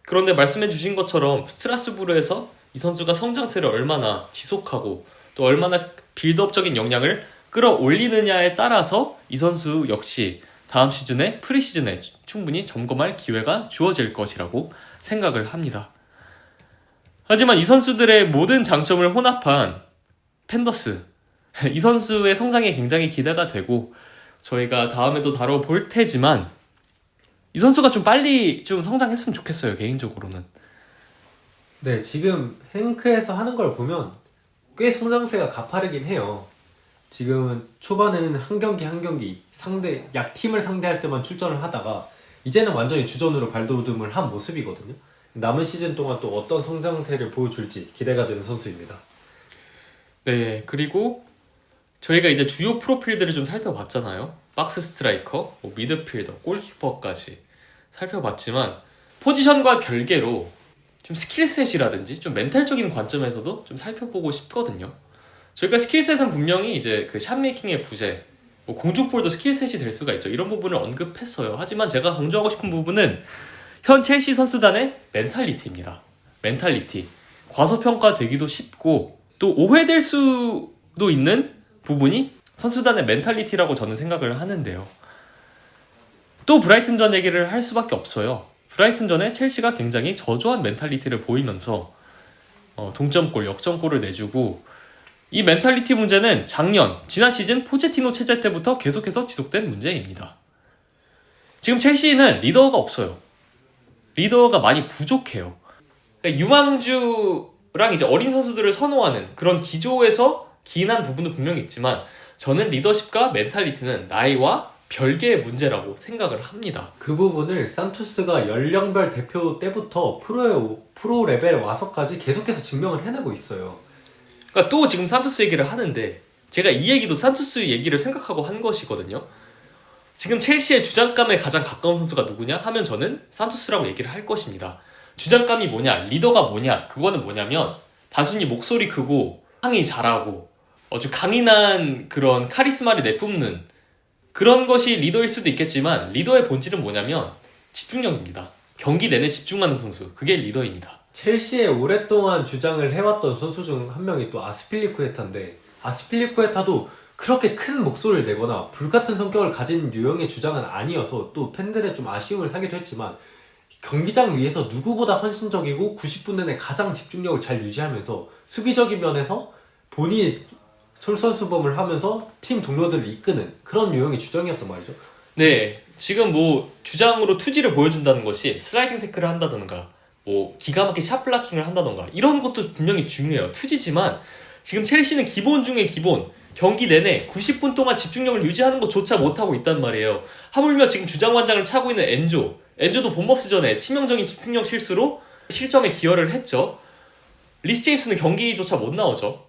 그런데 말씀해 주신 것처럼 스트라스부르에서 이 선수가 성장세를 얼마나 지속하고 또 얼마나 빌드업적인 역량을 끌어올리느냐에 따라서 이 선수 역시 다음 시즌에 프리시즌에 충분히 점검할 기회가 주어질 것이라고 생각을 합니다. 하지만 이 선수들의 모든 장점을 혼합한 팬더스, 이 선수의 성장이 굉장히 기대가 되고 저희가 다음에도 다뤄볼 테지만 이 선수가 좀 빨리 좀 성장했으면 좋겠어요, 개인적으로는. 네, 지금 행크에서 하는 걸 보면 꽤 성장세가 가파르긴 해요. 지금은 초반에는 한 경기 한 경기 상대 약팀을 상대할 때만 출전을 하다가 이제는 완전히 주전으로 발돋움을 한 모습이거든요. 남은 시즌 동안 또 어떤 성장세를 보여줄지 기대가 되는 선수입니다. 네, 그리고 저희가 이제 주요 프로필들을 좀 살펴봤잖아요. 박스 스트라이커, 뭐 미드필더, 골키퍼까지 살펴봤지만 포지션과 별개로 좀 스킬셋이라든지 좀 멘탈적인 관점에서도 좀 살펴보고 싶거든요. 저희가 스킬셋은 분명히 이제 그 샷메이킹의 부재, 뭐 공중볼도 스킬셋이 될 수가 있죠. 이런 부분을 언급했어요. 하지만 제가 강조하고 싶은 부분은 현 첼시 선수단의 멘탈리티입니다. 멘탈리티. 과소평가되기도 쉽고 또 오해될 수도 있는 부분이 선수단의 멘탈리티라고 저는 생각을 하는데요. 또 브라이튼전 얘기를 할 수밖에 없어요. 브라이튼전에 첼시가 굉장히 저조한 멘탈리티를 보이면서 동점골, 역전골을 내주고 이 멘탈리티 문제는 지난 시즌 포체티노 체제 때부터 계속해서 지속된 문제입니다. 지금 첼시는 리더가 없어요. 리더가 많이 부족해요. 그러니까 유망주랑 이제 어린 선수들을 선호하는 그런 기조에서 기인한 부분도 분명히 있지만 저는 리더십과 멘탈리티는 나이와 별개의 문제라고 생각을 합니다. 그 부분을 산투스가 연령별 대표 때부터 프로 레벨에 와서까지 계속해서 증명을 해내고 있어요. 그러니까 또 지금 산투스 얘기를 하는데 제가 이 얘기도 산투스 얘기를 생각하고 한 것이거든요. 지금 첼시의 주장감에 가장 가까운 선수가 누구냐 하면 저는 산투스라고 얘기를 할 것입니다. 주장감이 뭐냐, 리더가 뭐냐, 그거는 뭐냐면 단순히 목소리 크고 항의 잘하고 아주 강인한 그런 카리스마를 내뿜는 그런 것이 리더일 수도 있겠지만 리더의 본질은 뭐냐면 집중력입니다. 경기 내내 집중하는 선수, 그게 리더입니다. 첼시에 오랫동안 주장을 해왔던 선수 중 한 명이 또 아스필리쿠에타인데 아스필리쿠에타도 그렇게 큰 목소리를 내거나 불같은 성격을 가진 유형의 주장은 아니어서 또 팬들의 좀 아쉬움을 사기도 했지만 경기장 위에서 누구보다 헌신적이고 90분 내내 가장 집중력을 잘 유지하면서 수비적인 면에서 본인이 솔선수범을 하면서 팀 동료들을 이끄는 그런 유형의 주장이었단 말이죠. 네, 지금 뭐 주장으로 투지를 보여준다는 것이 슬라이딩 태클을 한다던가 뭐 기가 막힌 샷블락킹을 한다던가 이런 것도 분명히 중요해요. 투지지만 지금 첼시는 기본 중에 기본 경기 내내 90분 동안 집중력을 유지하는 것조차 못하고 있단 말이에요. 하물며 지금 주장관장을 차고 있는 엔조도 본머스전에 치명적인 집중력 실수로 실점에 기여를 했죠. 리스 제임스는 경기조차 못 나오죠.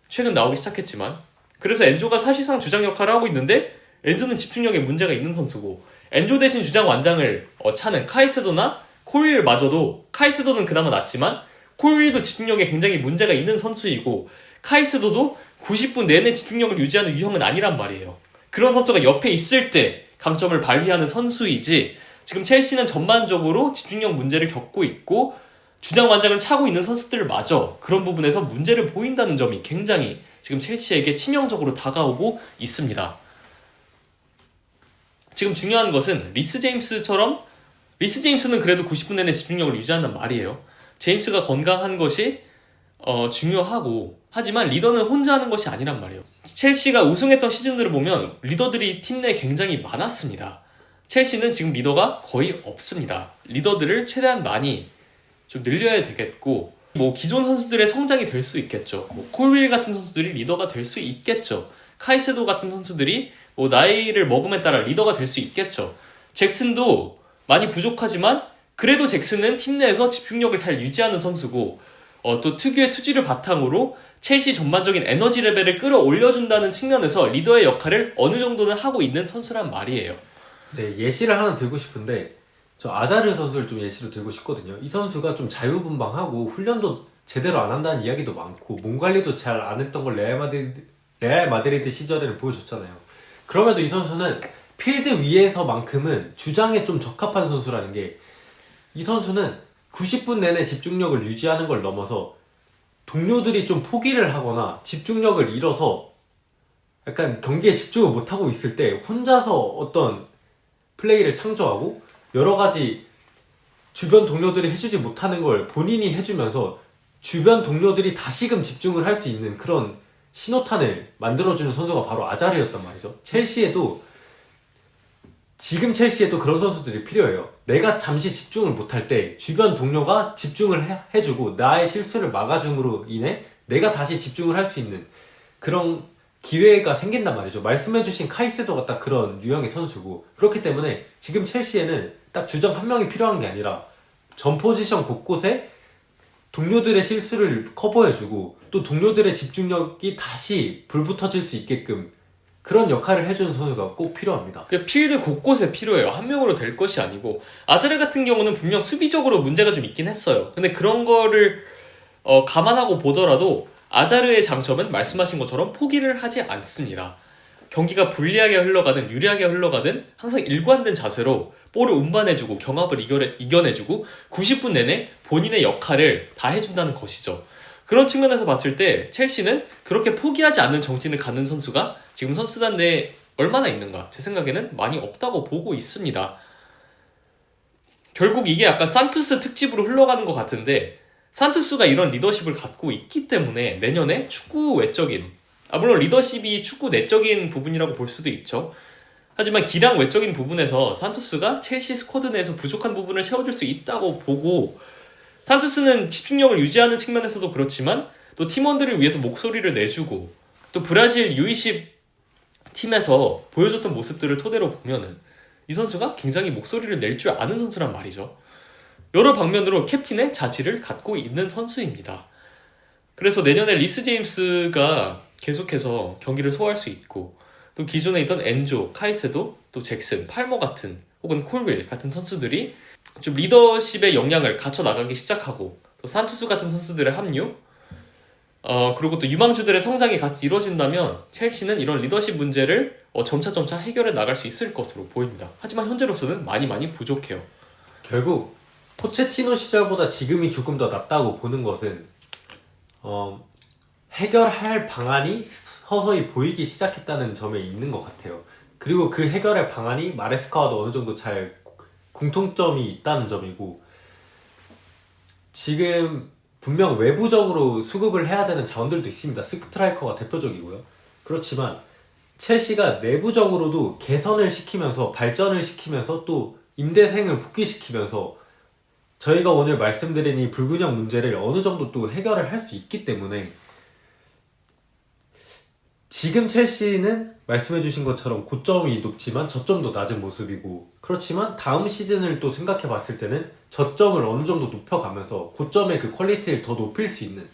최근 나오기 시작했지만 그래서 엔조가 사실상 주장 역할을 하고 있는데 엔조는 집중력에 문제가 있는 선수고 엔조 대신 주장 완장을 차는 카이세도나 콜윌마저도 카이세도는 그나마 낫지만 콜윌도 집중력에 굉장히 문제가 있는 선수이고 카이세도도 90분 내내 집중력을 유지하는 유형은 아니란 말이에요. 그런 선수가 옆에 있을 때 강점을 발휘하는 선수이지 지금 첼시는 전반적으로 집중력 문제를 겪고 있고 주장 완장을 차고 있는 선수들마저 그런 부분에서 문제를 보인다는 점이 굉장히 지금 첼시에게 치명적으로 다가오고 있습니다. 지금 중요한 것은 리스 제임스는 그래도 90분 내내 집중력을 유지한단 말이에요. 제임스가 건강한 것이 중요하고 하지만 리더는 혼자 하는 것이 아니란 말이에요. 첼시가 우승했던 시즌들을 보면 리더들이 팀 내에 굉장히 많았습니다. 첼시는 지금 리더가 거의 없습니다. 리더들을 최대한 많이 좀 늘려야 되겠고 뭐 기존 선수들의 성장이 될 수 있겠죠. 뭐 콜윌 같은 선수들이 리더가 될 수 있겠죠. 카이세도 같은 선수들이 뭐 나이를 먹음에 따라 리더가 될 수 있겠죠. 잭슨도 많이 부족하지만 그래도 잭슨은 팀 내에서 집중력을 잘 유지하는 선수고 또 특유의 투지를 바탕으로 첼시 전반적인 에너지 레벨을 끌어올려준다는 측면에서 리더의 역할을 어느 정도는 하고 있는 선수란 말이에요. 네, 예시를 하나 들고 싶은데 저 아자르 선수를 좀 예시로 들고 싶거든요. 이 선수가 좀 자유분방하고 훈련도 제대로 안 한다는 이야기도 많고 몸 관리도 잘 안 했던 걸 레알 마드리드 시절에는 보여줬잖아요. 그럼에도 이 선수는 필드 위에서만큼은 주장에 좀 적합한 선수라는 게 이 선수는 90분 내내 집중력을 유지하는 걸 넘어서 동료들이 좀 포기를 하거나 집중력을 잃어서 약간 경기에 집중을 못하고 있을 때 혼자서 어떤 플레이를 창조하고 여러 가지 주변 동료들이 해주지 못하는 걸 본인이 해주면서 주변 동료들이 다시금 집중을 할 수 있는 그런 신호탄을 만들어주는 선수가 바로 아자르였단 말이죠. 지금 첼시에도 그런 선수들이 필요해요. 내가 잠시 집중을 못할 때 주변 동료가 집중을 해주고 나의 실수를 막아줌으로 인해 내가 다시 집중을 할 수 있는 그런 기회가 생긴단 말이죠. 말씀해주신 카이세도가 딱 그런 유형의 선수고, 그렇기 때문에 지금 첼시에는 딱 주장 한 명이 필요한 게 아니라 전 포지션 곳곳에 동료들의 실수를 커버해주고 또 동료들의 집중력이 다시 불붙어질 수 있게끔 그런 역할을 해주는 선수가 꼭 필요합니다. 그 필드 곳곳에 필요해요. 한 명으로 될 것이 아니고. 아자르 같은 경우는 분명 수비적으로 문제가 좀 있긴 했어요. 근데 그런 거를 감안하고 보더라도 아자르의 장점은 말씀하신 것처럼 포기를 하지 않습니다. 경기가 불리하게 흘러가든 유리하게 흘러가든 항상 일관된 자세로 볼을 운반해주고 경합을 이겨내주고 90분 내내 본인의 역할을 다 해준다는 것이죠. 그런 측면에서 봤을 때 첼시는 그렇게 포기하지 않는 정신을 갖는 선수가 지금 선수단 내에 얼마나 있는가, 제 생각에는 많이 없다고 보고 있습니다. 결국 이게 약간 산투스 특집으로 흘러가는 것 같은데, 산투스가 이런 리더십을 갖고 있기 때문에 내년에 축구 외적인, 물론 리더십이 축구 내적인 부분이라고 볼 수도 있죠. 하지만 기량 외적인 부분에서 산투스가 첼시 스쿼드 내에서 부족한 부분을 채워줄 수 있다고 보고, 산투스는 집중력을 유지하는 측면에서도 그렇지만 또 팀원들을 위해서 목소리를 내주고 또 브라질 U20 팀에서 보여줬던 모습들을 토대로 보면은 이 선수가 굉장히 목소리를 낼 줄 아는 선수란 말이죠. 여러 방면으로 캡틴의 자질을 갖고 있는 선수입니다. 그래서 내년에 리스 제임스가 계속해서 경기를 소화할 수 있고, 또 기존에 있던 엔조, 카이세도, 또 잭슨, 팔머 같은 혹은 콜윌 같은 선수들이 좀 리더십의 역량을 갖춰 나가기 시작하고, 또 산투스 같은 선수들의 합류, 그리고 또 유망주들의 성장이 같이 이루어진다면 첼시는 이런 리더십 문제를 점차 해결해 나갈 수 있을 것으로 보입니다. 하지만 현재로서는 많이 부족해요. 결국 포체티노 시절보다 지금이 조금 더 낫다고 보는 것은 해결할 방안이 서서히 보이기 시작했다는 점에 있는 것 같아요. 그리고 그 해결의 방안이 마레스카와도 어느 정도 잘 공통점이 있다는 점이고, 지금 분명 외부적으로 수급을 해야 되는 자원들도 있습니다. 스트라이커가 대표적이고요. 그렇지만 첼시가 내부적으로도 개선을 시키면서 발전을 시키면서 또 임대생을 복귀시키면서 저희가 오늘 말씀드린 이 불균형 문제를 어느 정도 또 해결을 할 수 있기 때문에 지금 첼시는 말씀해주신 것처럼 고점이 높지만 저점도 낮은 모습이고, 그렇지만 다음 시즌을 또 생각해 봤을 때는 저점을 어느 정도 높여가면서 고점의 그 퀄리티를 더 높일 수 있는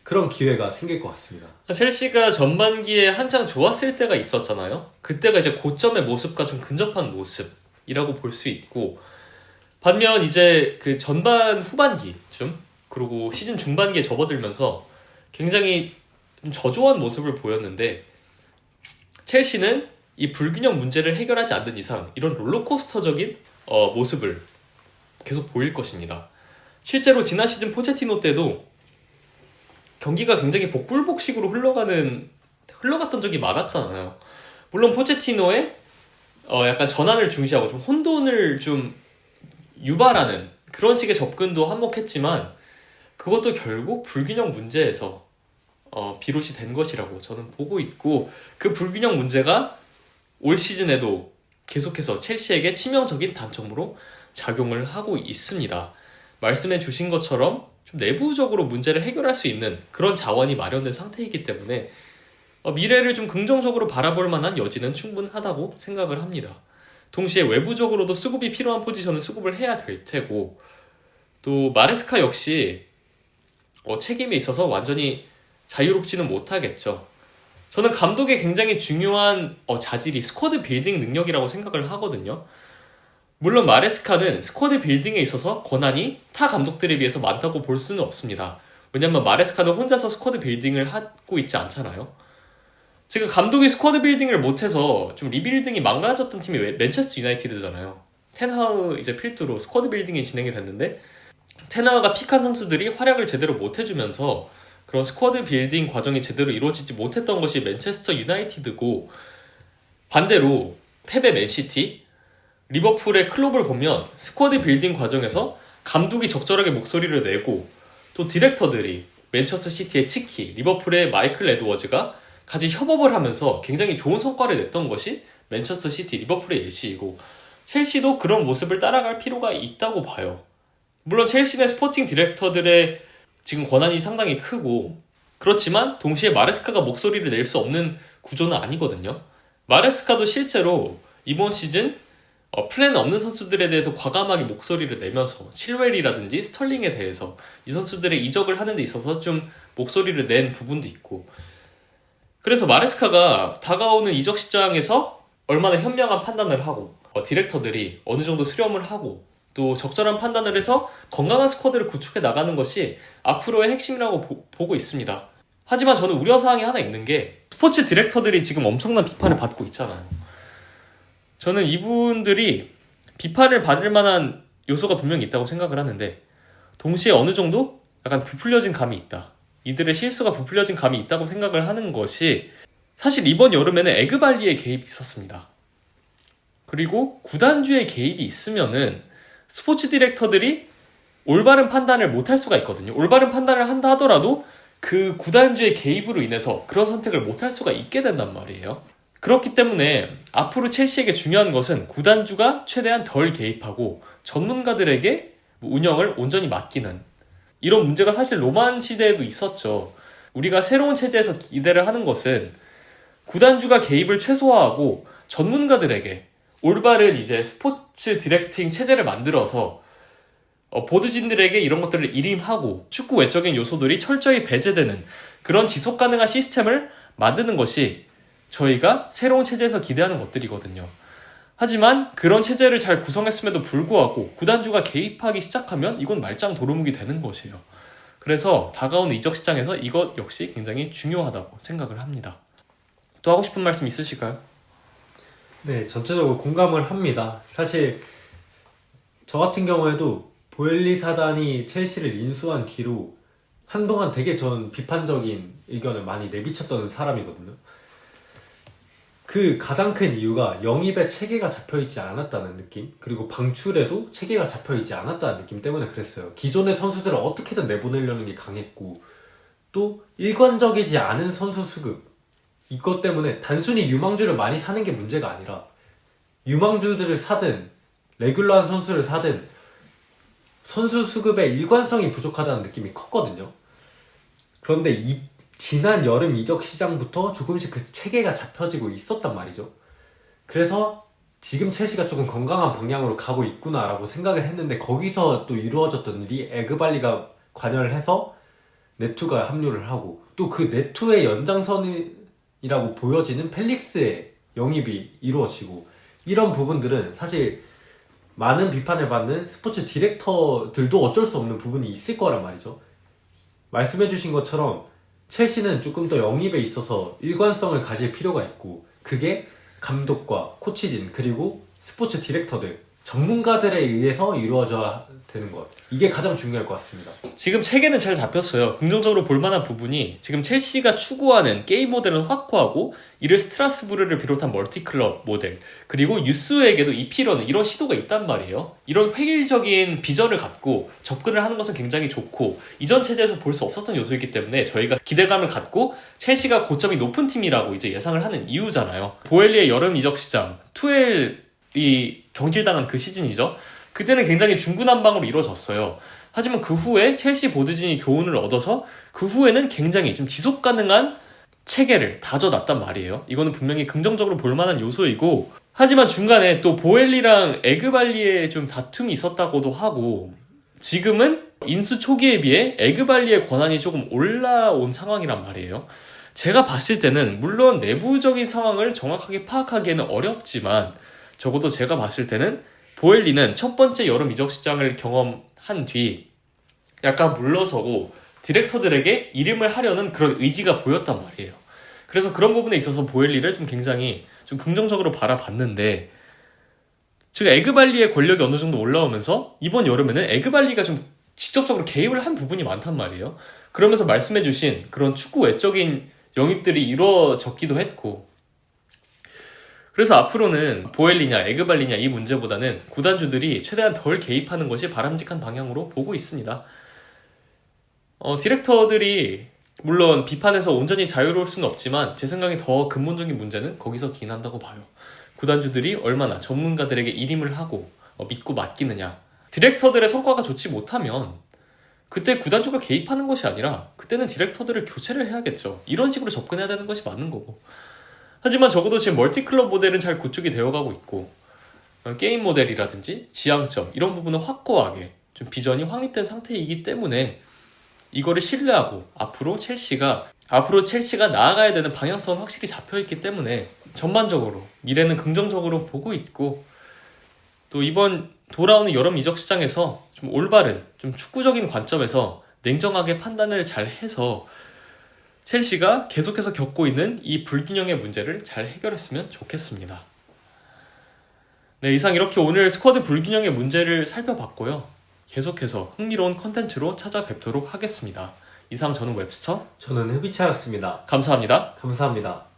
그런 기회가 생길 것 같습니다. 첼시가 전반기에 한창 좋았을 때가 있었잖아요. 그때가 이제 고점의 모습과 좀 근접한 모습이라고 볼 수 있고, 반면 이제 그 전반 후반기쯤 그리고 시즌 중반기에 접어들면서 굉장히 좀 저조한 모습을 보였는데, 첼시는 이 불균형 문제를 해결하지 않는 이상 이런 롤러코스터적인 모습을 계속 보일 것입니다. 실제로 지난 시즌 포체티노 때도 경기가 굉장히 복불복식으로 흘러갔던 적이 많았잖아요. 물론 포체티노의 약간 전환을 중시하고 좀 혼돈을 좀 유발하는 그런 식의 접근도 한몫했지만, 그것도 결국 불균형 문제에서 비롯이 된 것이라고 저는 보고 있고, 그 불균형 문제가 올 시즌에도 계속해서 첼시에게 치명적인 단점으로 작용을 하고 있습니다. 말씀해 주신 것처럼 좀 내부적으로 문제를 해결할 수 있는 그런 자원이 마련된 상태이기 때문에 미래를 좀 긍정적으로 바라볼 만한 여지는 충분하다고 생각을 합니다. 동시에 외부적으로도 수급이 필요한 포지션은 수급을 해야 될 테고, 또 마레스카 역시 책임에 있어서 완전히 자유롭지는 못하겠죠. 저는 감독의 굉장히 중요한 자질이 스쿼드 빌딩 능력이라고 생각을 하거든요. 물론 마레스카는 스쿼드 빌딩에 있어서 권한이 타 감독들에 비해서 많다고 볼 수는 없습니다. 왜냐면 마레스카는 혼자서 스쿼드 빌딩을 하고 있지 않잖아요. 지금 감독이 스쿼드 빌딩을 못해서 좀 리빌딩이 망가졌던 팀이 맨체스터 유나이티드잖아요. 텐하우 이제 필두로 스쿼드 빌딩이 진행이 됐는데, 텐하우가 픽한 선수들이 활약을 제대로 못해주면서 그런 스쿼드 빌딩 과정이 제대로 이루어지지 못했던 것이 맨체스터 유나이티드고, 반대로 패배 맨시티, 리버풀의 클롭을 보면 스쿼드 빌딩 과정에서 감독이 적절하게 목소리를 내고 또 디렉터들이 맨체스터 시티의 치키, 리버풀의 마이클 에드워즈가 같이 협업을 하면서 굉장히 좋은 성과를 냈던 것이 맨체스터 시티, 리버풀의 예시이고 첼시도 그런 모습을 따라갈 필요가 있다고 봐요. 물론 첼시는 스포팅 디렉터들의 지금 권한이 상당히 크고 그렇지만 동시에 마레스카가 목소리를 낼 수 없는 구조는 아니거든요. 마레스카도 실제로 이번 시즌 플랜 없는 선수들에 대해서 과감하게 목소리를 내면서 칠웰이라든지 스털링에 대해서 이 선수들의 이적을 하는 데 있어서 좀 목소리를 낸 부분도 있고 그래서 마레스카가 다가오는 이적 시장에서 얼마나 현명한 판단을 하고 디렉터들이 어느 정도 수렴을 하고 또 적절한 판단을 해서 건강한 스쿼드를 구축해 나가는 것이 앞으로의 핵심이라고 보고 있습니다. 하지만 저는 우려사항이 하나 있는 게 스포츠 디렉터들이 지금 엄청난 비판을 받고 있잖아요. 저는 이분들이 비판을 받을 만한 요소가 분명히 있다고 생각을 하는데 동시에 어느 정도 약간 부풀려진 감이 있다. 이들의 실수가 부풀려진 감이 있다고 생각을 하는 것이 사실 이번 여름에는 에그발리의 개입이 있었습니다. 그리고 구단주의 개입이 있으면은 스포츠 디렉터들이 올바른 판단을 못할 수가 있거든요. 올바른 판단을 한다 하더라도 그 구단주의 개입으로 인해서 그런 선택을 못할 수가 있게 된단 말이에요. 그렇기 때문에 앞으로 첼시에게 중요한 것은 구단주가 최대한 덜 개입하고 전문가들에게 운영을 온전히 맡기는 이런 문제가 사실 로만 시대에도 있었죠. 우리가 새로운 체제에서 기대를 하는 것은 구단주가 개입을 최소화하고 전문가들에게 올바른 이제 스포츠 디렉팅 체제를 만들어서 보드진들에게 이런 것들을 일임하고 축구 외적인 요소들이 철저히 배제되는 그런 지속 가능한 시스템을 만드는 것이 저희가 새로운 체제에서 기대하는 것들이거든요. 하지만 그런 체제를 잘 구성했음에도 불구하고 구단주가 개입하기 시작하면 이건 말짱 도루묵이 되는 것이에요. 그래서 다가오는 이적 시장에서 이것 역시 굉장히 중요하다고 생각을 합니다. 또 하고 싶은 말씀 있으실까요? 네, 전체적으로 공감을 합니다. 사실 저 같은 경우에도 보엘리 사단이 첼시를 인수한 뒤로 한동안 되게 전 비판적인 의견을 많이 내비쳤던 사람이거든요. 그 가장 큰 이유가 영입에 체계가 잡혀있지 않았다는 느낌, 그리고 방출에도 체계가 잡혀있지 않았다는 느낌 때문에 그랬어요. 기존의 선수들을 어떻게든 내보내려는 게 강했고 또 일관적이지 않은 선수 수급, 이것 때문에 단순히 유망주를 많이 사는 게 문제가 아니라 유망주들을 사든 레귤러한 선수를 사든 선수 수급의 일관성이 부족하다는 느낌이 컸거든요. 그런데 지난 여름 이적 시장부터 조금씩 그 체계가 잡혀지고 있었단 말이죠. 그래서 지금 첼시가 조금 건강한 방향으로 가고 있구나라고 생각을 했는데 거기서 또 이루어졌던 일이 에그발리가 관여를 해서 네투가 합류를 하고 또 그 네투의 연장선이라고 보여지는 펠릭스의 영입이 이루어지고 이런 부분들은 사실 많은 비판을 받는 스포츠 디렉터들도 어쩔 수 없는 부분이 있을 거란 말이죠. 말씀해주신 것처럼 첼시는 조금 더 영입에 있어서 일관성을 가질 필요가 있고 그게 감독과 코치진 그리고 스포츠 디렉터들 전문가들에 의해서 이루어져야 되는 것, 이게 가장 중요할 것 같습니다. 지금 체계는 잘 잡혔어요. 긍정적으로 볼만한 부분이 지금 첼시가 추구하는 게임 모델은 확고하고 이를 스트라스부르를 비롯한 멀티클럽 모델 그리고 유스에게도 입히려는 이런 시도가 있단 말이에요. 이런 획일적인 비전을 갖고 접근을 하는 것은 굉장히 좋고 이전 체제에서 볼 수 없었던 요소이기 때문에 저희가 기대감을 갖고 첼시가 고점이 높은 팀이라고 이제 예상을 하는 이유잖아요. 보엘리의 여름 이적 시장, 투엘이 경질당한 그 시즌이죠. 그때는 굉장히 중구난방으로 이루어졌어요. 하지만 그 후에 첼시 보드진이 교훈을 얻어서 그 후에는 굉장히 좀 지속 가능한 체계를 다져놨단 말이에요. 이거는 분명히 긍정적으로 볼만한 요소이고 하지만 중간에 또 보엘리랑 에그발리의 좀 다툼이 있었다고도 하고 지금은 인수 초기에 비해 에그발리의 권한이 조금 올라온 상황이란 말이에요. 제가 봤을 때는 물론 내부적인 상황을 정확하게 파악하기에는 어렵지만 적어도 제가 봤을 때는 보엘리는 첫 번째 여름 이적 시장을 경험한 뒤 약간 물러서고 디렉터들에게 이름을 하려는 그런 의지가 보였단 말이에요. 그래서 그런 부분에 있어서 보엘리를 좀 굉장히 좀 긍정적으로 바라봤는데 지금 에그발리의 권력이 어느 정도 올라오면서 이번 여름에는 에그발리가 좀 직접적으로 개입을 한 부분이 많단 말이에요. 그러면서 말씀해주신 그런 축구 외적인 영입들이 이루어졌기도 했고 그래서 앞으로는 보엘리냐, 에그발리냐 이 문제보다는 구단주들이 최대한 덜 개입하는 것이 바람직한 방향으로 보고 있습니다. 디렉터들이 물론 비판에서 온전히 자유로울 수는 없지만 제 생각에 더 근본적인 문제는 거기서 기인한다고 봐요. 구단주들이 얼마나 전문가들에게 일임을 하고 믿고 맡기느냐. 디렉터들의 성과가 좋지 못하면 그때 구단주가 개입하는 것이 아니라 그때는 디렉터들을 교체를 해야겠죠. 이런 식으로 접근해야 되는 것이 맞는 거고. 하지만 적어도 지금 멀티클럽 모델은 잘 구축이 되어가고 있고 게임 모델이라든지 지향점 이런 부분은 확고하게 좀 비전이 확립된 상태이기 때문에 이거를 신뢰하고 앞으로 첼시가 나아가야 되는 방향성은 확실히 잡혀있기 때문에 전반적으로 미래는 긍정적으로 보고 있고 또 이번 돌아오는 여름 이적 시장에서 좀 올바른 좀 축구적인 관점에서 냉정하게 판단을 잘 해서 첼시가 계속해서 겪고 있는 이 불균형의 문제를 잘 해결했으면 좋겠습니다. 네, 이상 이렇게 오늘 스쿼드 불균형의 문제를 살펴봤고요. 계속해서 흥미로운 컨텐츠로 찾아뵙도록 하겠습니다. 이상 저는 웹스터, 저는 헤비차였습니다. 감사합니다. 감사합니다.